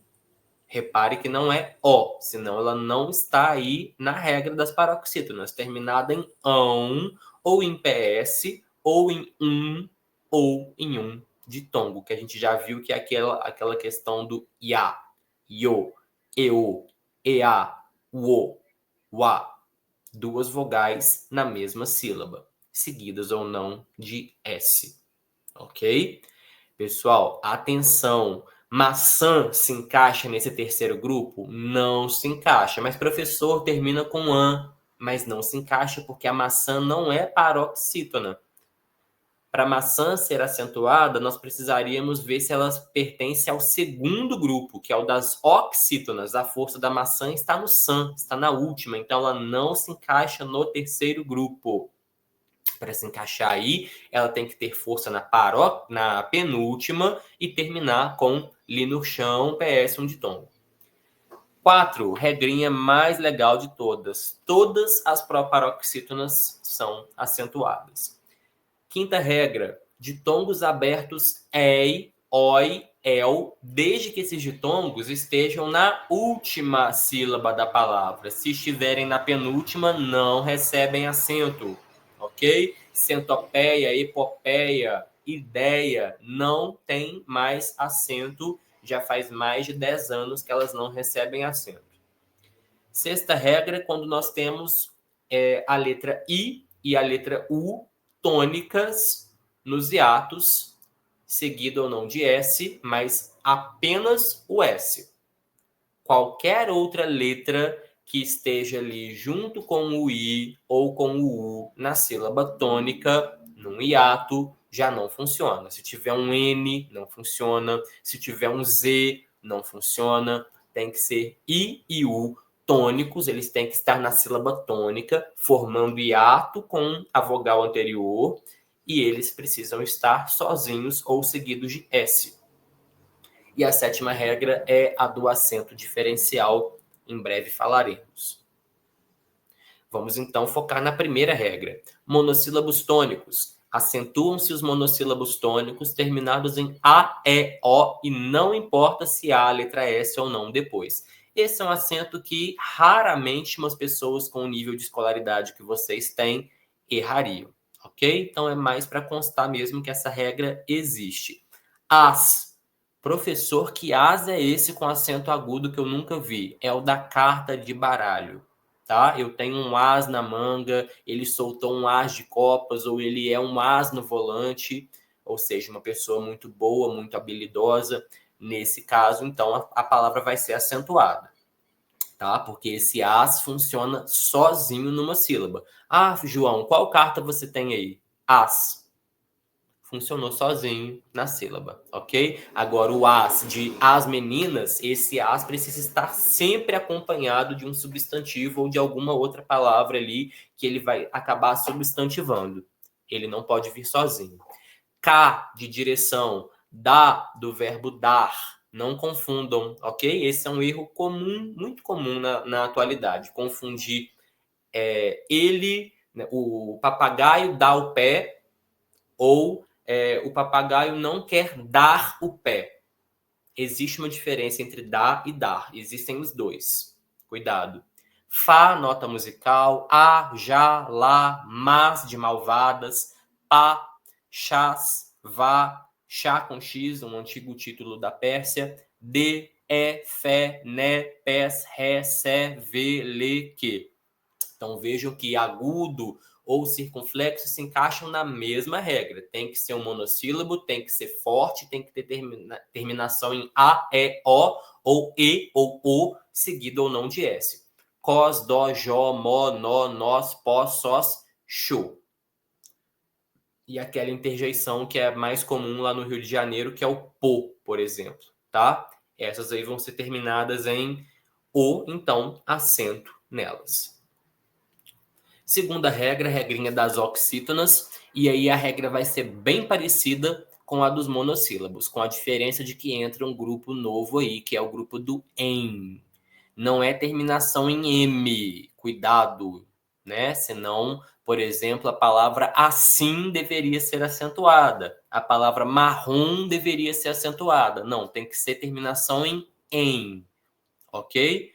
Repare que não é O, senão ela não está aí na regra das paroxítonas, terminada em ão, ou em PS, ou em ou em ditongo, que a gente já viu que é aquela questão do ia, io, eu, ea, uo, ua, duas vogais na mesma sílaba, seguidas ou não de S, ok? Pessoal, atenção! Maçã se encaixa nesse terceiro grupo? Não se encaixa. Mas professor, termina com an, mas não se encaixa porque a maçã não é paroxítona. Para a maçã ser acentuada, nós precisaríamos ver se ela pertence ao segundo grupo, que é o das oxítonas. A força da maçã está no san, está na última, então ela não se encaixa no terceiro grupo. Para se encaixar aí, ela tem que ter força na penúltima e terminar com li no chão, PS, um ditongo. 4, regrinha mais legal de todas. Todas as proparoxítonas são acentuadas. Quinta regra, ditongos abertos ei, oi, el, desde que esses ditongos estejam na última sílaba da palavra. Se estiverem na penúltima, não recebem acento. Ok? Centopeia, epopeia, ideia, não tem mais acento. Já faz mais de 10 anos que elas não recebem acento. Sexta regra, quando nós temos a letra I e a letra U tônicas nos hiatos, seguido ou não de S, mas apenas o S. Qualquer outra letra que esteja ali junto com o I ou com o U na sílaba tônica, num hiato, já não funciona. Se tiver um N, não funciona. Se tiver um Z, não funciona. Tem que ser I e U tônicos, eles têm que estar na sílaba tônica, formando hiato com a vogal anterior, e eles precisam estar sozinhos ou seguidos de S. E a sétima regra é a do acento diferencial. Em breve falaremos. Vamos então focar na primeira regra. Monossílabos tônicos. Acentuam-se os monossílabos tônicos terminados em A, E, O e não importa se há a letra S ou não depois. Esse é um acento que raramente umas pessoas com o nível de escolaridade que vocês têm errariam, ok? Então é mais para constar mesmo que essa regra existe. As. Professor, que as é esse com acento agudo que eu nunca vi? É o da carta de baralho, tá? Eu tenho um as na manga, ele soltou um as de copas, ou ele é um as no volante, ou seja, uma pessoa muito boa, muito habilidosa. Nesse caso, então, a palavra vai ser acentuada, tá? Porque esse as funciona sozinho numa sílaba. Ah, João, qual carta você tem aí? As. Funcionou sozinho na sílaba, ok? Agora, o as de as meninas, esse as precisa estar sempre acompanhado de um substantivo ou de alguma outra palavra ali que ele vai acabar substantivando. Ele não pode vir sozinho. K de direção, dá do verbo dar. Não confundam, ok? Esse é um erro comum, muito comum na atualidade. Confundir ele, né, o papagaio dá o pé, ou o papagaio não quer dar o pé. Existe uma diferença entre dar e dar. Existem os dois. Cuidado. Fá, nota musical. A, já, lá, mas de malvadas. Pá, chás, vá, chá com X, um antigo título da Pérsia. De, fé, né, pés, ré, sé, vê, lê, que. Então vejam que agudo ou circunflexo se encaixam na mesma regra. Tem que ser um monossílabo, tem que ser forte, tem que ter terminação em A, E, O, ou E, ou O, seguido ou não de S. Cos, dó, jó, mó, nó, nós, pó, sós, xô. E aquela interjeição que é mais comum lá no Rio de Janeiro, que é o pô, por exemplo, tá? Essas aí vão ser terminadas em O, então acento nelas. Segunda regra, regrinha das oxítonas, e aí a regra vai ser bem parecida com a dos monossílabos, com a diferença de que entra um grupo novo aí, que é o grupo do em. Não é terminação em M, cuidado, né? Senão, por exemplo, a palavra assim deveria ser acentuada, a palavra marrom deveria ser acentuada. Não, tem que ser terminação em, ok?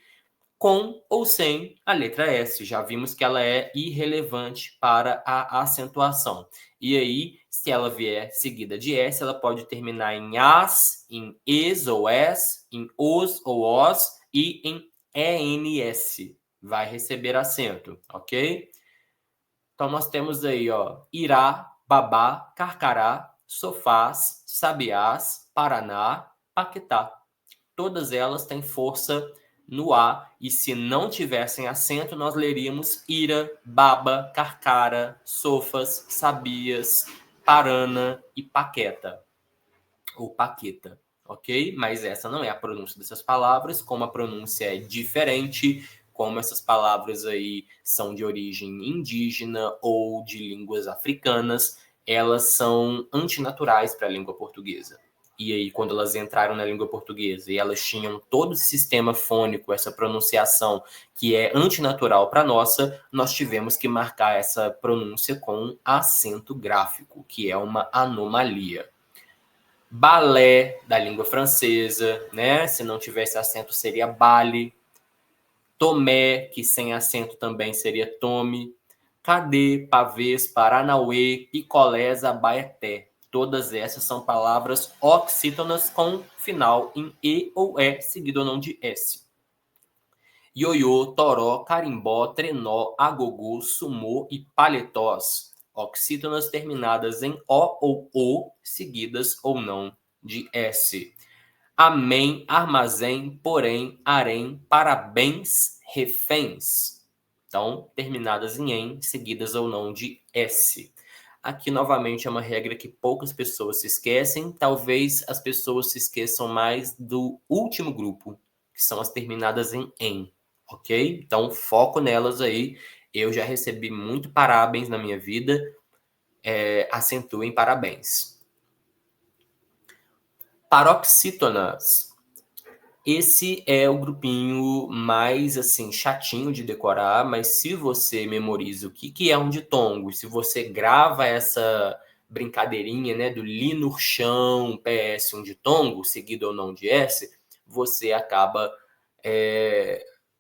Com ou sem a letra S. Já vimos que ela é irrelevante para a acentuação. E aí, se ela vier seguida de S, ela pode terminar em as, em es ou es, em os ou os e em ENS. Vai receber acento, ok? Então, nós temos aí, ó, Irá, Babá, Carcará, Sofás, Sabiás, Paraná, Paquetá. Todas elas têm força no A, e se não tivessem acento, nós leríamos Ira, Baba, Carcara, Sofas, Sabias, Parana e Paqueta, ou Paqueta, ok? Mas essa não é a pronúncia dessas palavras, como a pronúncia é diferente, como essas palavras aí são de origem indígena ou de línguas africanas, elas são antinaturais para a língua portuguesa. E aí, quando elas entraram na língua portuguesa e elas tinham todo esse sistema fônico, essa pronunciação que é antinatural para a nossa, nós tivemos que marcar essa pronúncia com acento gráfico, que é uma anomalia. Balé, da língua francesa, né? Se não tivesse acento, seria bale. Tomé, que sem acento também seria tome. Cadê, pavês, paranauê, picolés, abaeté. Todas essas são palavras oxítonas com final em E ou E, seguido ou não de S. Ioiô, toró, carimbó, trenó, agogô, sumô e paletós. Oxítonas terminadas em O ou O, seguidas ou não de S. Amém, armazém, porém, harém, parabéns, reféns. Então, terminadas em, seguidas ou não de S. Aqui, novamente, é uma regra que poucas pessoas se esquecem. Talvez as pessoas se esqueçam mais do último grupo, que são as terminadas em, ok? Então, foco nelas aí. Eu já recebi muito parabéns na minha vida. Acentuem parabéns. Paroxítonas. Esse é o grupinho mais, assim, chatinho de decorar, mas se você memoriza o que é um ditongo, se você grava essa brincadeirinha, né, do li no chão, PS, um ditongo, seguido ou não de S, você acaba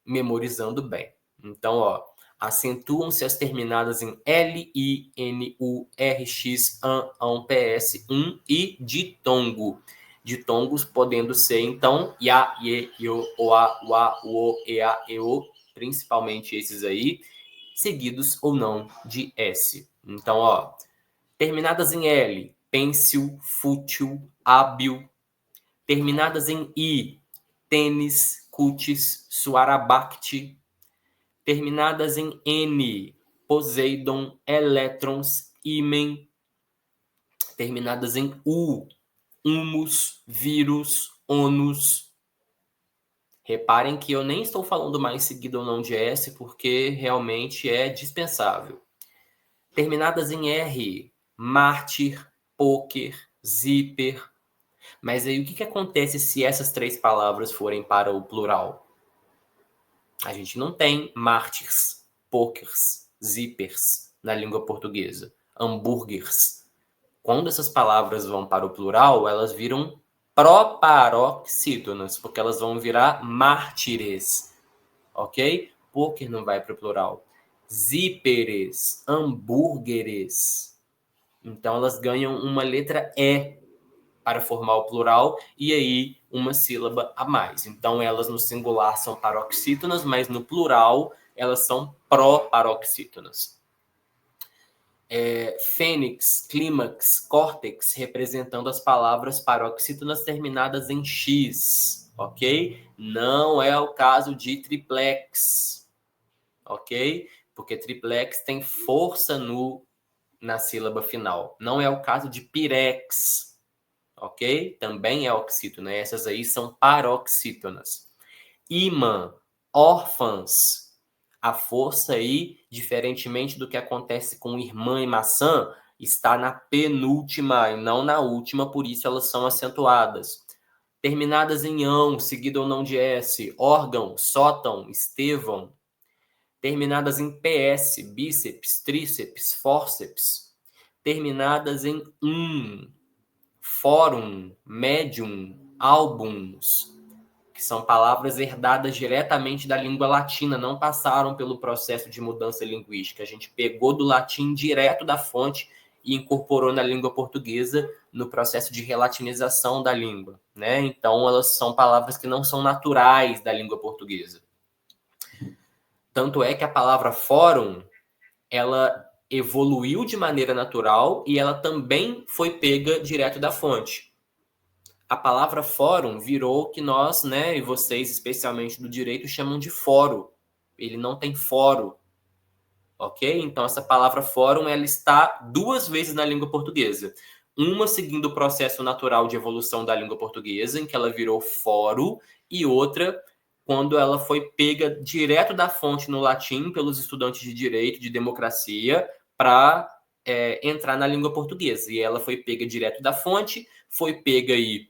memorizando bem. Então, ó, acentuam-se as terminadas em L, I, N, U, R, X, AN, PS, e ditongo. Ditongos podendo ser, então, Ya, Ye, Yo, Oa, Ua, Uo, Ea, Eo, principalmente esses aí, seguidos ou não de S. Então, ó, terminadas em L, pêncil, fútil, hábil. Terminadas em I, tênis, cutis, suarabacte. Terminadas em N, Poseidon, elétrons, ímen. Terminadas em U, humus, vírus, ônus. Reparem que eu nem estou falando mais seguido ou não de S, porque realmente é dispensável. Terminadas em R, mártir, pôquer, zíper. Mas aí o que acontece se essas três palavras forem para o plural? A gente não tem mártires, pôquers, zípers na língua portuguesa, hambúrgueres. Quando essas palavras vão para o plural, elas viram proparoxítonas, porque elas vão virar mártires, ok? Pôquer não vai para o plural. Zíperes, hambúrgueres. Então, elas ganham uma letra E para formar o plural e aí uma sílaba a mais. Então, elas no singular são paroxítonas, mas no plural elas são proparoxítonas. fênix, clímax, córtex, representando as palavras paroxítonas terminadas em X, ok? Não é o caso de triplex, ok? Porque triplex tem força na sílaba final. Não é o caso de pirex, ok? Também é oxítona. Essas aí são paroxítonas. Imã, órfãs. A força aí, diferentemente do que acontece com irmã e maçã, está na penúltima e não na última, por isso elas são acentuadas. Terminadas em ão, seguido ou não de S, órgão, sótão, estevão. Terminadas em PS, bíceps, tríceps, fórceps. Terminadas em fórum, médium, álbuns, que são palavras herdadas diretamente da língua latina, não passaram pelo processo de mudança linguística. A gente pegou do latim direto da fonte e incorporou na língua portuguesa no processo de relatinização da língua, né? Então, elas são palavras que não são naturais da língua portuguesa. Tanto é que a palavra fórum, ela evoluiu de maneira natural e ela também foi pega direto da fonte. A palavra fórum virou o que nós, né, e vocês, especialmente do direito, chamam de foro. Ele não tem foro, ok? Então, essa palavra fórum, ela está duas vezes na língua portuguesa. Uma seguindo o processo natural de evolução da língua portuguesa, em que ela virou foro, e outra quando ela foi pega direto da fonte no latim pelos estudantes de direito, de democracia, para entrar na língua portuguesa. E ela foi pega direto da fonte, foi pega aí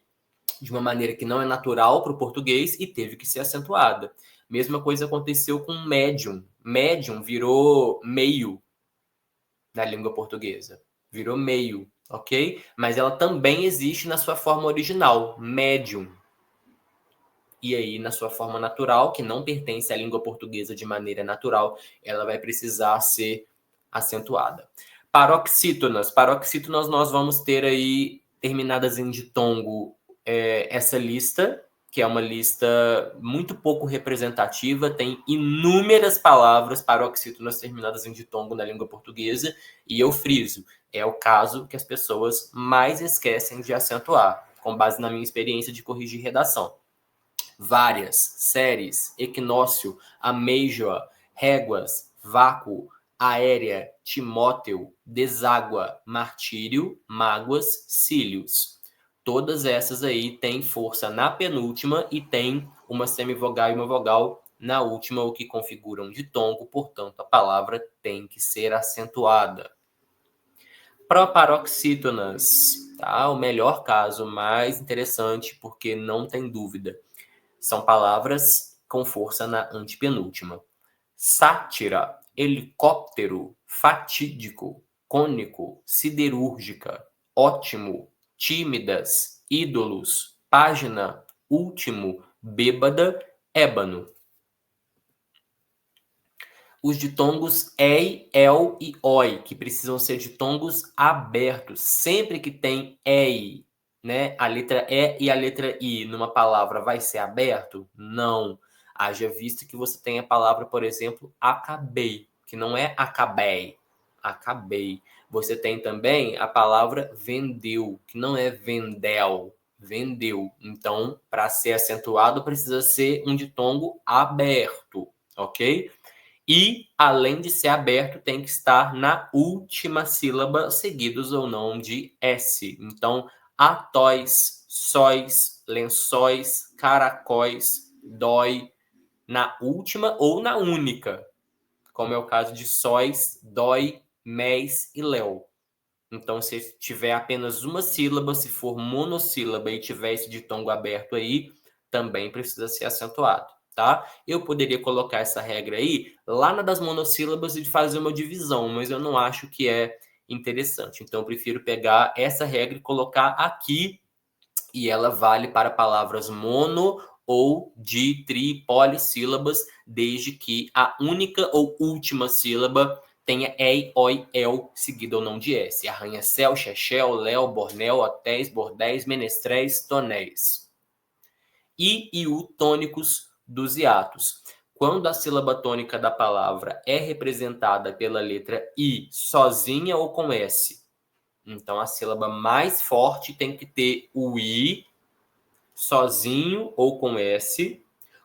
de uma maneira que não é natural para o português e teve que ser acentuada. Mesma coisa aconteceu com médium. Médium virou meio na língua portuguesa. Virou meio, ok? Mas ela também existe na sua forma original, médium. E aí, na sua forma natural, que não pertence à língua portuguesa de maneira natural, ela vai precisar ser acentuada. Paroxítonas. Paroxítonas nós vamos ter aí, terminadas em ditongo, essa lista, que é uma lista muito pouco representativa, tem inúmeras palavras paroxítonas terminadas em ditongo na língua portuguesa, e eu friso, é o caso que as pessoas mais esquecem de acentuar, com base na minha experiência de corrigir redação. Várias, séries, equinócio, ameijoa, réguas, vácuo, aérea, Timóteo, deságua, martírio, mágoas, cílios. Todas essas aí têm força na penúltima e tem uma semivogal e uma vogal na última, o que configura um ditongo, portanto, a palavra tem que ser acentuada. Proparoxítonas, tá? O melhor caso, mais interessante, porque não tem dúvida. São palavras com força na antepenúltima. Sátira, helicóptero, fatídico, cônico, siderúrgica, ótimo, tímidas, ídolos, página, último, bêbada, ébano. Os ditongos ei, el e oi, que precisam ser ditongos abertos. Sempre que tem ei, né, a letra E e a letra I numa palavra vai ser aberto? Não. Haja visto que você tem a palavra, por exemplo, acabei, que não é acabei, acabei. Você tem também a palavra vendeu, que não é vendel, vendeu. Então, para ser acentuado, precisa ser um ditongo aberto, ok? E, além de ser aberto, tem que estar na última sílaba, seguidos ou não de S. Então, atóis, sóis, lençóis, caracóis, dói, na última ou na única, como é o caso de sóis, dói, méis e léu. Então, se tiver apenas uma sílaba, se for monossílaba e tiver esse ditongo aberto aí, também precisa ser acentuado, tá? Eu poderia colocar essa regra aí lá na das monossílabas e fazer uma divisão, mas eu não acho que é interessante. Então, eu prefiro pegar essa regra e colocar aqui, e ela vale para palavras mono ou de tri polissílabas, desde que a única ou última sílaba tenha ei, oi, el, seguido ou não de S. Arranha-céu, chechel, léu, bornéu, hotéis, bordéis, menestréis, tonéis. I e U tônicos dos hiatos. quando a sílaba tônica da palavra é representada pela letra I sozinha ou com S. Então, a sílaba mais forte tem que ter o I sozinho ou com S,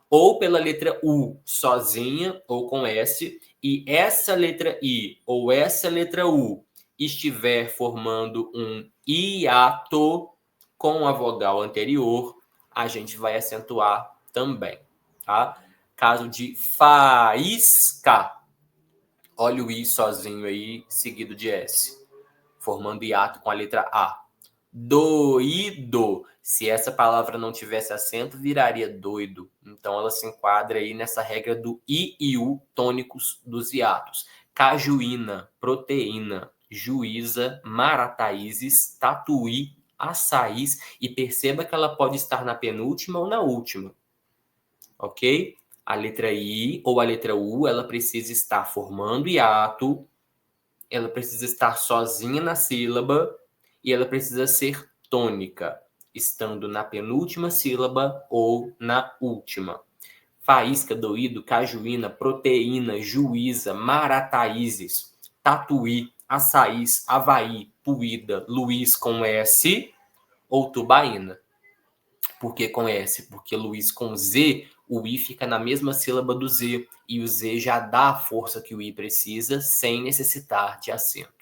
ou pela letra U sozinha ou com S, e essa letra I ou essa letra U estiver formando um hiato com a vogal anterior, a gente vai acentuar também, tá? Caso de faísca, olha o I sozinho aí, seguido de S, formando hiato com a letra A. Doído. Se essa palavra não tivesse acento, viraria doido. Então, ela se enquadra aí nessa regra do I e U tônicos dos hiatos. Cajuína, proteína, juíza, marataízes, tatuí, açaís. E perceba que ela pode estar na penúltima ou na última. Ok? A letra I ou a letra U, ela precisa estar formando hiato, ela precisa estar sozinha na sílaba, e ela precisa ser tônica, estando na penúltima sílaba ou na última. Faísca, doído, cajuína, proteína, juíza, marataízes, tatuí, açaís, avaí, puída, Luiz com S ou tubaína. Por que com S? Porque Luiz com Z, o I fica na mesma sílaba do Z, e o Z já dá a força que o I precisa, sem necessitar de acento.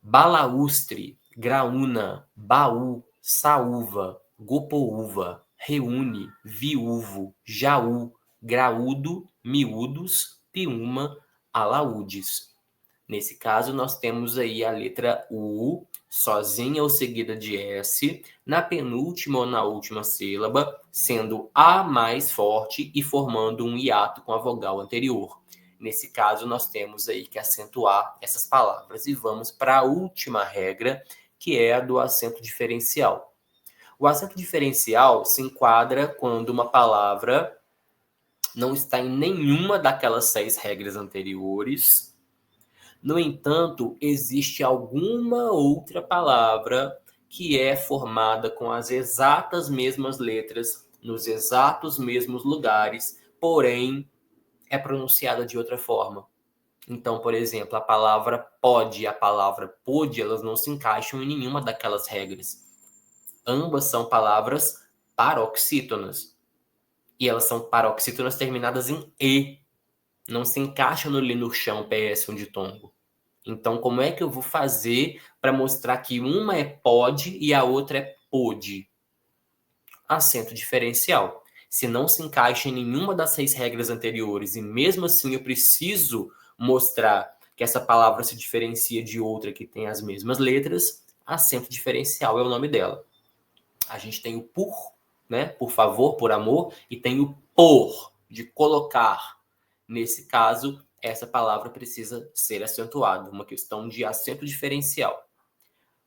Balaústre, graúna, baú, saúva, gopoúva, reúne, viúvo, jaú, graúdo, miúdos, piúma, alaúdes. Nesse caso, nós temos aí a letra U, sozinha ou seguida de S, na penúltima ou na última sílaba, sendo A mais forte e formando um hiato com a vogal anterior. Nesse caso, nós temos aí que acentuar essas palavras. E vamos para a última regra, que é a do acento diferencial. O acento diferencial se enquadra quando uma palavra não está em nenhuma daquelas 6 regras anteriores. No entanto, existe alguma outra palavra que é formada com as exatas mesmas letras, nos exatos mesmos lugares, porém é pronunciada de outra forma. Então, por exemplo, a palavra pode e a palavra pôde, elas não se encaixam em nenhuma daquelas regras. Ambas são palavras paroxítonas. E elas são paroxítonas terminadas em E. Não se encaixam no linurchão PS1 ditongo. Então, como é que eu vou fazer para mostrar que uma é pode e a outra é pôde? Acento diferencial. Se não se encaixa em nenhuma das 6 regras anteriores e mesmo assim eu preciso mostrar que essa palavra se diferencia de outra que tem as mesmas letras, acento diferencial é o nome dela. A gente tem o por, né? Por favor, por amor, e tem o por, de colocar. Nesse caso, essa palavra precisa ser acentuada, uma questão de acento diferencial.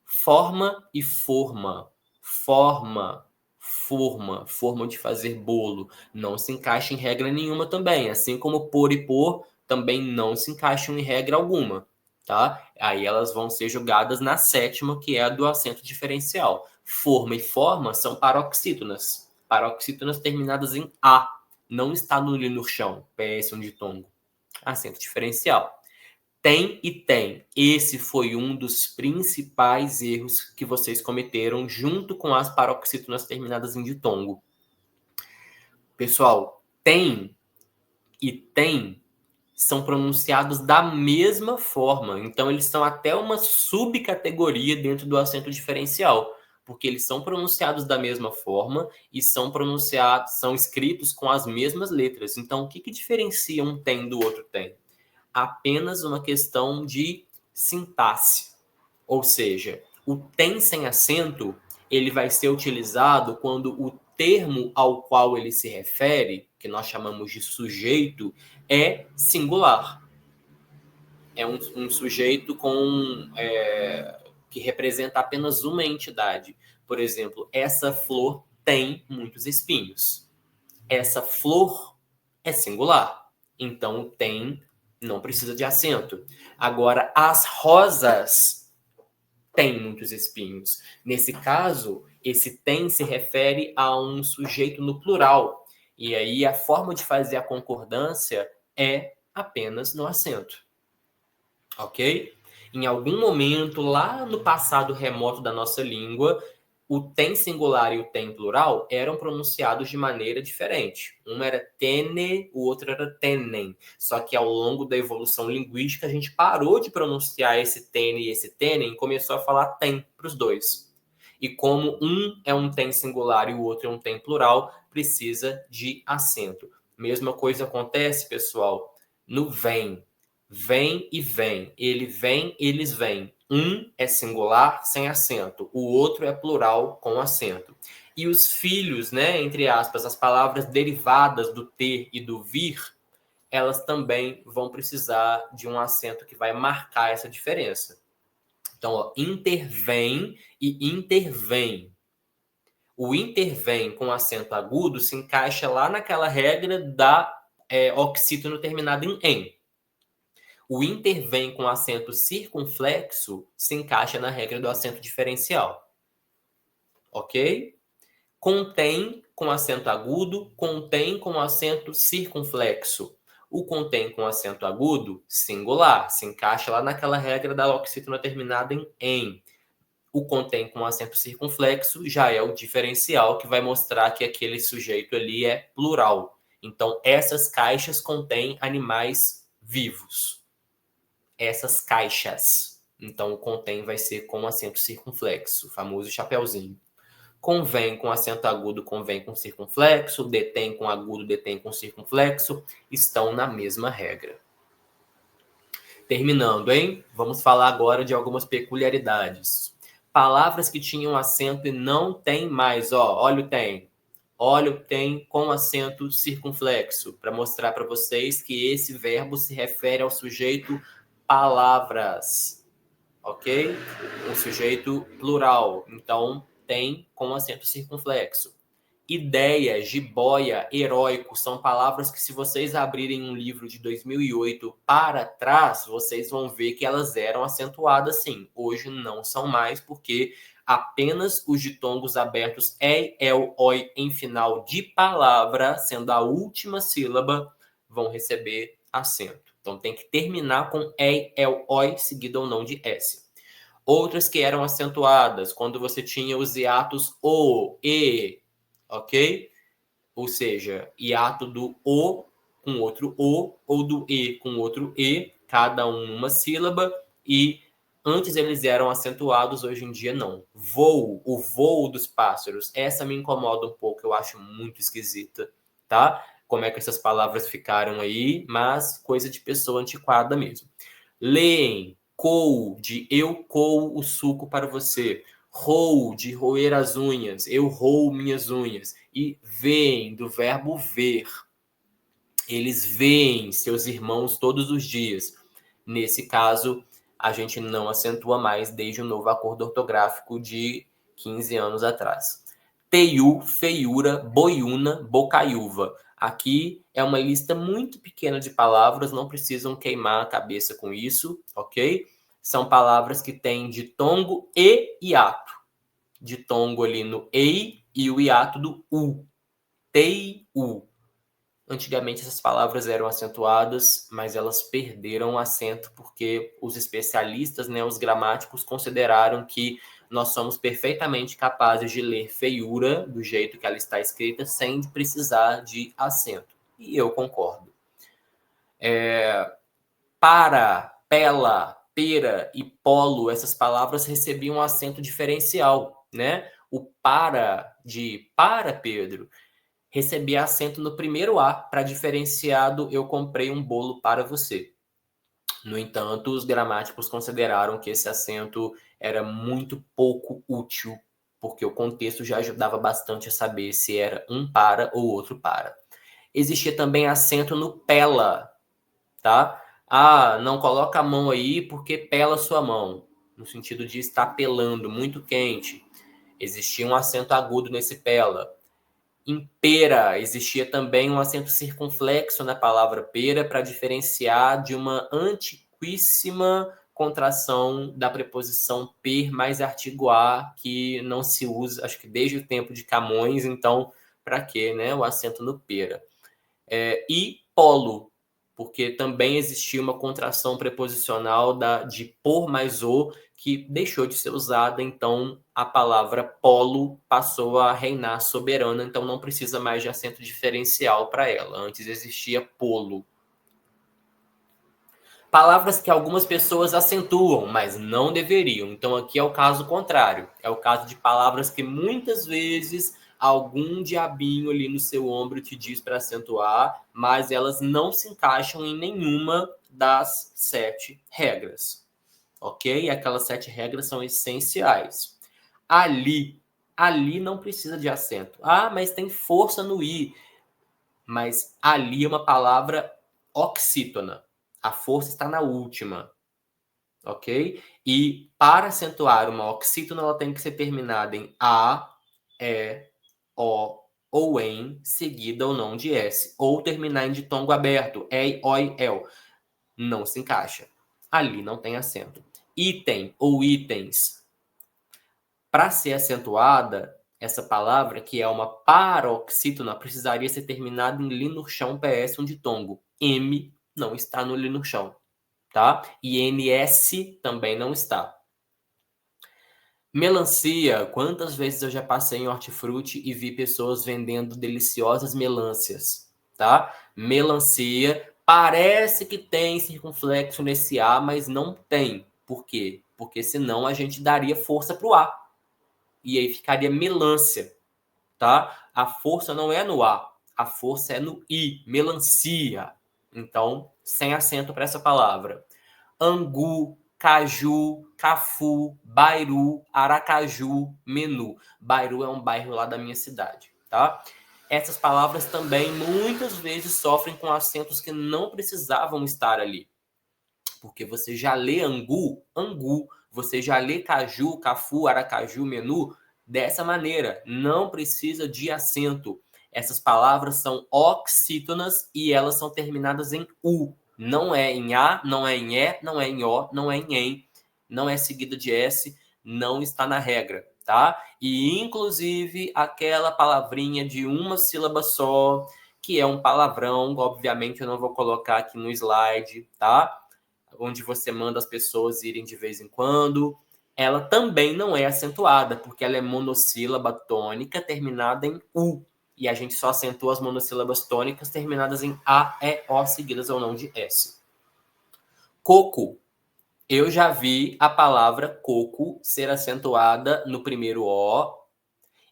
Forma e forma. Forma, forma de fazer bolo. Não se encaixa em regra nenhuma também, assim como por e por também não se encaixam em regra alguma, tá? Aí elas vão ser jogadas na 7ª, que é a do acento diferencial. Forma e forma são paroxítonas. Paroxítonas terminadas em A. Não está no linurchão, PS1 ditongo. Acento diferencial. Tem e tem. Esse foi um dos principais erros que vocês cometeram junto com as paroxítonas terminadas em ditongo. Pessoal, tem e tem são pronunciados da mesma forma. Então, eles são até uma subcategoria dentro do acento diferencial, porque eles são pronunciados da mesma forma e são escritos com as mesmas letras. Então, o que diferencia um tem do outro tem? Apenas uma questão de sintaxe. Ou seja, o tem sem acento, ele vai ser utilizado quando o termo ao qual ele se refere, que nós chamamos de sujeito, é singular. É um sujeito que representa apenas uma entidade. Por exemplo, essa flor tem muitos espinhos. Essa flor é singular. Então, tem não precisa de acento. Agora, as rosas têm muitos espinhos. Nesse caso, esse tem se refere a um sujeito no plural. E aí a forma de fazer a concordância é apenas no acento. Ok? Em algum momento, lá no passado remoto da nossa língua, o tem singular e o tem plural eram pronunciados de maneira diferente. Um era tene, o outro era tenem. Só que ao longo da evolução linguística, a gente parou de pronunciar esse tene e esse tenem e começou a falar tem para os dois. E como um é um tem singular e o outro é um tem plural, precisa de acento. Mesma coisa acontece, pessoal, no vem. Vem e vem. Ele vem, eles vêm. Um é singular sem acento, o outro é plural com acento. E os filhos, né, entre aspas, as palavras derivadas do ter e do vir, elas também vão precisar de um acento que vai marcar essa diferença. Então, ó, intervém e intervém. O intervém com acento agudo se encaixa lá naquela regra da oxítono terminado em "em". O intervém com acento circunflexo se encaixa na regra do acento diferencial. Ok? Contém com acento agudo, contém com acento circunflexo. O contém com acento agudo, singular, se encaixa lá naquela regra da oxítona terminada em "em". O contém com acento circunflexo já é o diferencial que vai mostrar que aquele sujeito ali é plural. Então, essas caixas contêm animais vivos. Essas caixas. Então, o contém vai ser com acento circunflexo, o famoso chapeuzinho. Convém com acento agudo, convém com circunflexo. Detém com agudo, detém com circunflexo. Estão na mesma regra. Terminando, hein? Vamos falar agora de algumas peculiaridades. Palavras que tinham acento e não tem mais. Ó, olha o tem. Olha o tem com acento circunflexo, para mostrar para vocês que esse verbo se refere ao sujeito palavras, ok? Um sujeito plural, então tem com acento circunflexo. Ideia, jiboia, heróico são palavras que, se vocês abrirem um livro de 2008 para trás, vocês vão ver que elas eram acentuadas sim. Hoje não são mais, porque apenas os ditongos abertos e, el, oi em final de palavra, sendo a última sílaba, vão receber acento. Então tem que terminar com e, el, oi, seguido ou não de s. Outras que eram acentuadas, quando você tinha os hiatos o, e, ok? Ou seja, hiato do o com outro o, ou do e com outro e, cada um uma sílaba, e antes eles eram acentuados, hoje em dia não. Voo, o voo dos pássaros, essa me incomoda um pouco, eu acho muito esquisita, tá? Como é que essas palavras ficaram aí, mas coisa de pessoa antiquada mesmo. Leem, coo, de eu coo o suco para você. Roo, de roer as unhas, eu roo minhas unhas. E veem, do verbo ver. Eles veem seus irmãos todos os dias. Nesse caso, a gente não acentua mais desde o novo acordo ortográfico de 15 anos atrás. Teiu, feiura, boiuna, bocaiúva. Aqui é uma lista muito pequena de palavras, não precisam queimar a cabeça com isso, ok? São palavras que têm ditongo e hiato. Ditongo ali no ei e o hiato do u. Tei-u. Antigamente essas palavras eram acentuadas, mas elas perderam o acento porque os especialistas, né, os gramáticos, consideraram que nós somos perfeitamente capazes de ler feiura do jeito que ela está escrita sem precisar de acento. E eu concordo. Para, pela, pera e polo, essas palavras recebiam um acento diferencial, né? O para de para, Pedro, recebia acento no primeiro A para diferenciar do eu comprei um bolo para você. No entanto, os gramáticos consideraram que esse acento era muito pouco útil, porque o contexto já ajudava bastante a saber se era um para ou outro para. Existia também acento no pela, tá? Ah, não coloca a mão aí porque pela sua mão, no sentido de estar pelando, muito quente. Existia um acento agudo nesse pela. Em pera, existia também um acento circunflexo na palavra pera para diferenciar de uma antiquíssima contração da preposição per mais artigo a, que não se usa, acho que desde o tempo de Camões, então para que, né, o acento no pera. E polo, porque também existia uma contração preposicional de por mais o, que deixou de ser usada, então a palavra polo passou a reinar soberana, então não precisa mais de acento diferencial para ela. Antes existia polo. Palavras que algumas pessoas acentuam, mas não deveriam. Então aqui é o caso contrário. É o caso de palavras que muitas vezes algum diabinho ali no seu ombro te diz para acentuar, mas elas não se encaixam em nenhuma das 7 regras. Ok? Aquelas 7 regras são essenciais. Ali não precisa de acento. Ah, mas tem força no i. Mas ali é uma palavra oxítona. A força está na última, ok? E para acentuar uma oxítona, ela tem que ser terminada em A, E, O ou em, seguida ou não de S. Ou terminar em ditongo aberto, E, O e El. Não se encaixa. Ali não tem acento. Item ou itens. Para ser acentuada, essa palavra, que é uma paroxítona, precisaria ser terminada em linurchão PS um ditongo. M não está no linurchão, tá? E NS também não está. Melancia, quantas vezes eu já passei em hortifruti e vi pessoas vendendo deliciosas melancias, tá? Melancia, parece que tem circunflexo nesse A, mas não tem. Por quê? Porque senão a gente daria força pro A. E aí ficaria melancia, tá? A força não é no A, a força é no I, melancia. Então, sem acento para essa palavra. Angu, caju, cafu, bairu, aracaju, menu. Bairu é um bairro lá da minha cidade, tá? Essas palavras também muitas vezes sofrem com acentos que não precisavam estar ali. Porque você já lê angu, angu. Você já lê caju, cafu, aracaju, menu dessa maneira. Não precisa de acento. Essas palavras são oxítonas e elas são terminadas em U. Não é em A, não é em E, não é em O, não é em EM, não é seguida de S, não está na regra, tá? E, inclusive, aquela palavrinha de uma sílaba só, que é um palavrão, obviamente eu não vou colocar aqui no slide, tá? Onde você manda as pessoas irem de vez em quando, ela também não é acentuada, porque ela é monossílaba tônica terminada em U. E a gente só acentua as monossílabas tônicas terminadas em A, E, O, seguidas ou não de S. Coco. Eu já vi a palavra coco ser acentuada no primeiro O.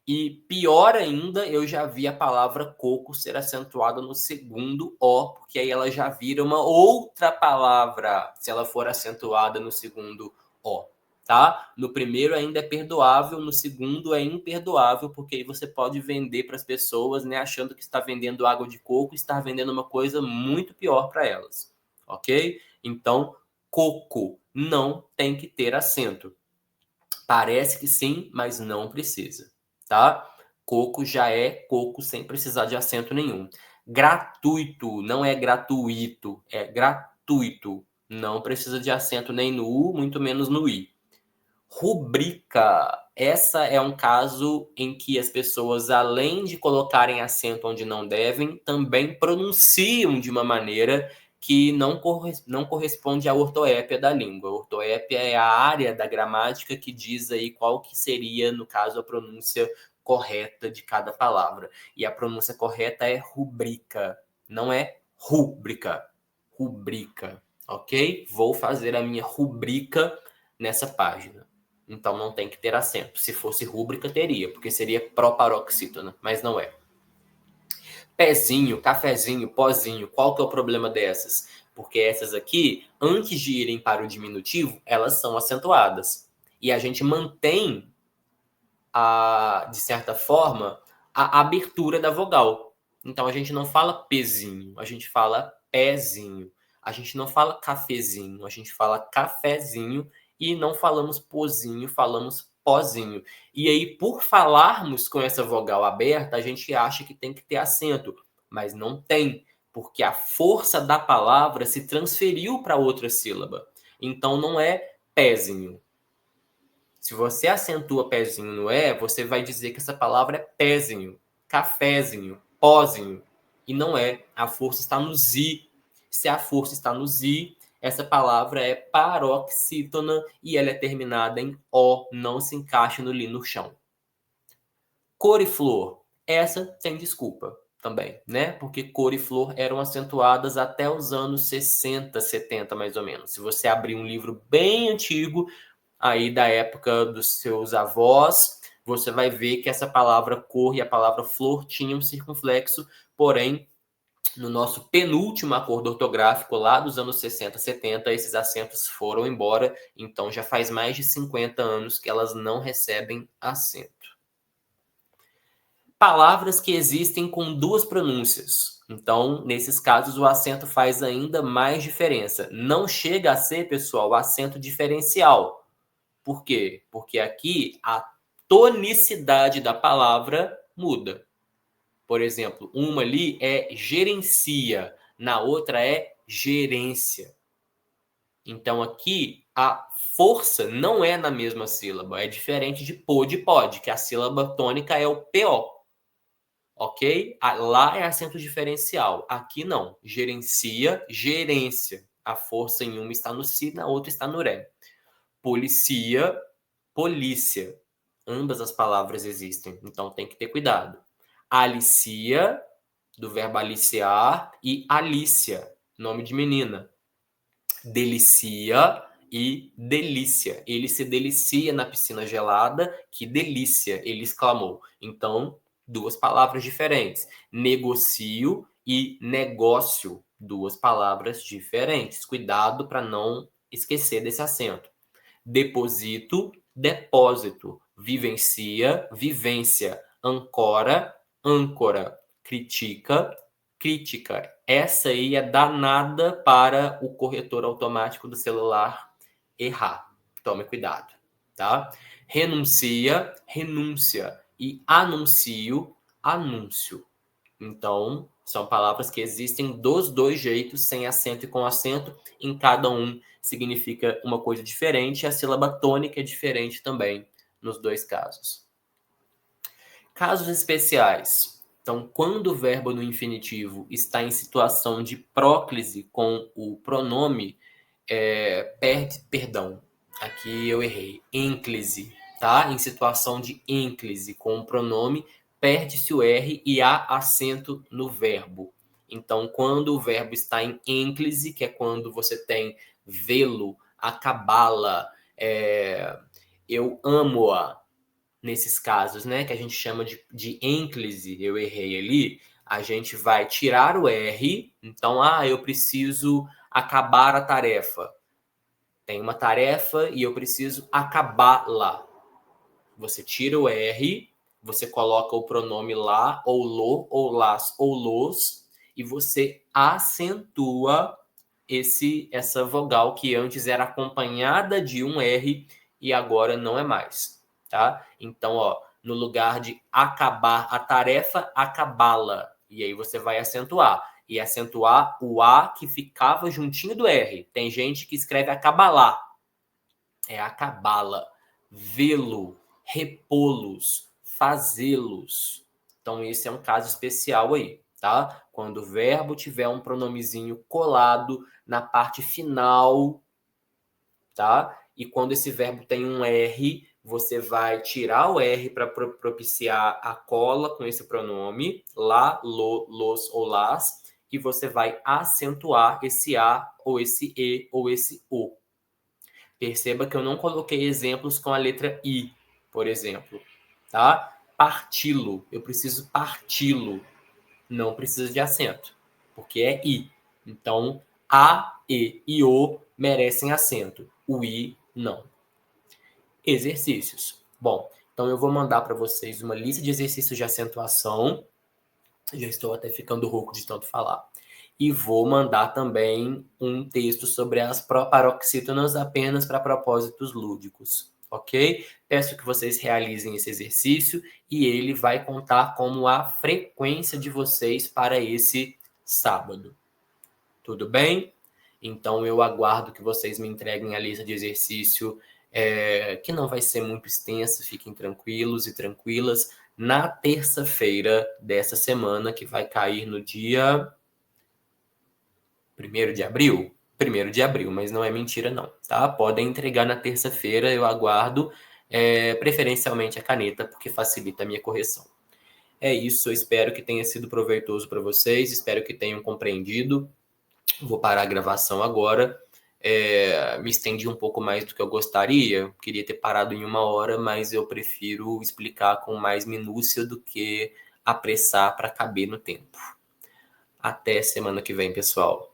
E pior ainda, eu já vi a palavra coco ser acentuada no segundo O, porque aí ela já vira uma outra palavra, se ela for acentuada no segundo O, tá? No primeiro ainda é perdoável, no segundo é imperdoável, porque aí você pode vender para as pessoas, né, achando que está vendendo água de coco, está vendendo uma coisa muito pior para elas, ok? Então, coco não tem que ter acento. Parece que sim, mas não precisa, tá? Coco já é coco sem precisar de acento nenhum. Gratuito, não é gratuito, é gratuito. Não precisa de acento nem no U, muito menos no I. Rubrica. Essa é um caso em que as pessoas, além de colocarem acento onde não devem, também pronunciam de uma maneira que não corresponde à ortoépia da língua. A ortoépia é a área da gramática que diz aí qual que seria, no caso, a pronúncia correta de cada palavra. E a pronúncia correta é rubrica, não é rúbrica. Rubrica, ok? Vou fazer a minha rubrica nessa página. Então não tem que ter acento. Se fosse rúbrica, teria, porque seria proparoxítona, mas não é. Pezinho, cafezinho, pozinho, qual que é o problema dessas? Porque essas aqui, antes de irem para o diminutivo, elas são acentuadas. E a gente mantém, de certa forma, a abertura da vogal. Então a gente não fala pezinho, a gente fala pezinho. A gente não fala cafezinho, a gente fala cafezinho. E não falamos pozinho, falamos pozinho. E aí, por falarmos com essa vogal aberta, a gente acha que tem que ter acento, mas não tem, porque a força da palavra se transferiu para outra sílaba. Então não é pezinho. Se você acentua pezinho no E, você vai dizer que essa palavra é pezinho. cafezinho, pozinho. E não é. A força está no zi. Se a força está no zi, essa palavra é paroxítona e ela é terminada em O, não se encaixa no li no chão. Cor e flor. Essa tem desculpa também, né? Porque cor e flor eram acentuadas até os anos 60, 70, mais ou menos. Se você abrir um livro bem antigo, aí da época dos seus avós, você vai ver que essa palavra cor e a palavra flor tinham circunflexo, porém, no nosso penúltimo acordo ortográfico lá dos anos 60, 70, esses acentos foram embora, então já faz mais de 50 anos que elas não recebem acento. Palavras que existem com duas pronúncias. Então, nesses casos, o acento faz ainda mais diferença. Não chega a ser, pessoal, o acento diferencial. Por quê? Porque aqui a tonicidade da palavra muda. Por exemplo, uma ali é gerencia, na outra é gerência. Então aqui a força não é na mesma sílaba, é diferente de pode, que a sílaba tônica é o PO. Ok? Lá é acento diferencial, aqui não. Gerencia, gerência. A força em uma está no si, na outra está no ré. Policia, polícia. Ambas as palavras existem, então tem que ter cuidado. Alicia, do verbo aliciar, e Alícia, nome de menina. Delicia e delícia. Ele se delicia na piscina gelada, que delícia, ele exclamou. Então, duas palavras diferentes. Negocio e negócio, duas palavras diferentes. Cuidado para não esquecer desse acento. Deposito, depósito. Vivencia, vivência. Ancora, âncora. Critica, crítica. Essa aí é danada para o corretor automático do celular errar. Tome cuidado, tá? Renuncia, renúncia. E anuncio, anúncio. Então, são palavras que existem dos dois jeitos, sem acento e com acento. Em cada um significa uma coisa diferente. A sílaba tônica é diferente também nos dois casos. Casos especiais. Então, quando o verbo no infinitivo está em situação de próclise com o pronome, perdão, aqui eu errei, ênclise, tá? Em situação de ênclise com o pronome, perde-se o R e há acento no verbo. Então, quando o verbo está em ênclise, que é quando você tem vê-lo, acabá-la, eu amo-a, nesses casos, né, que a gente chama de ênclise, eu errei ali, a gente vai tirar o R, então, eu preciso acabar a tarefa. Tem uma tarefa e eu preciso acabá-la. Você tira o R, você coloca o pronome lá, ou lo, ou las, ou los, e você acentua essa vogal que antes era acompanhada de um R e agora não é mais, tá? Então, no lugar de acabar a tarefa, acabá-la. E aí você vai acentuar. E acentuar o A que ficava juntinho do R. Tem gente que escreve acabalá. É acabá-la. Vê-lo, repô-los, fazê-los. Então, esse é um caso especial aí, tá? Quando o verbo tiver um pronomezinho colado na parte final, tá? E quando esse verbo tem um R, você vai tirar o R para propiciar a cola com esse pronome, lá, lo, los ou las, e você vai acentuar esse A, ou esse E, ou esse O. Perceba que eu não coloquei exemplos com a letra I, por exemplo, tá? Parti-lo, eu preciso parti-lo, não precisa de acento, porque é I. Então, A, E e O merecem acento, o I não. Exercícios. Bom, então eu vou mandar para vocês uma lista de exercícios de acentuação, já estou até ficando rouco de tanto falar. E vou mandar também um texto sobre as paroxítonas apenas para propósitos lúdicos, ok? Peço que vocês realizem esse exercício e ele vai contar como a frequência de vocês para esse sábado. Tudo bem? Então eu aguardo que vocês me entreguem a lista de exercício, que não vai ser muito extensa, fiquem tranquilos e tranquilas. na terça-feira dessa semana, que vai cair no dia 1º de abril? 1º de abril, mas não é mentira não, tá? Podem entregar na terça-feira, eu aguardo, preferencialmente a caneta, porque facilita a minha correção. É isso, eu espero que tenha sido proveitoso para vocês, espero que tenham compreendido. Vou parar a gravação agora. Me estendi um pouco mais do que eu gostaria, queria ter parado em 1 hora, mas eu prefiro explicar com mais minúcia do que apressar para caber no tempo. Até semana que vem, pessoal.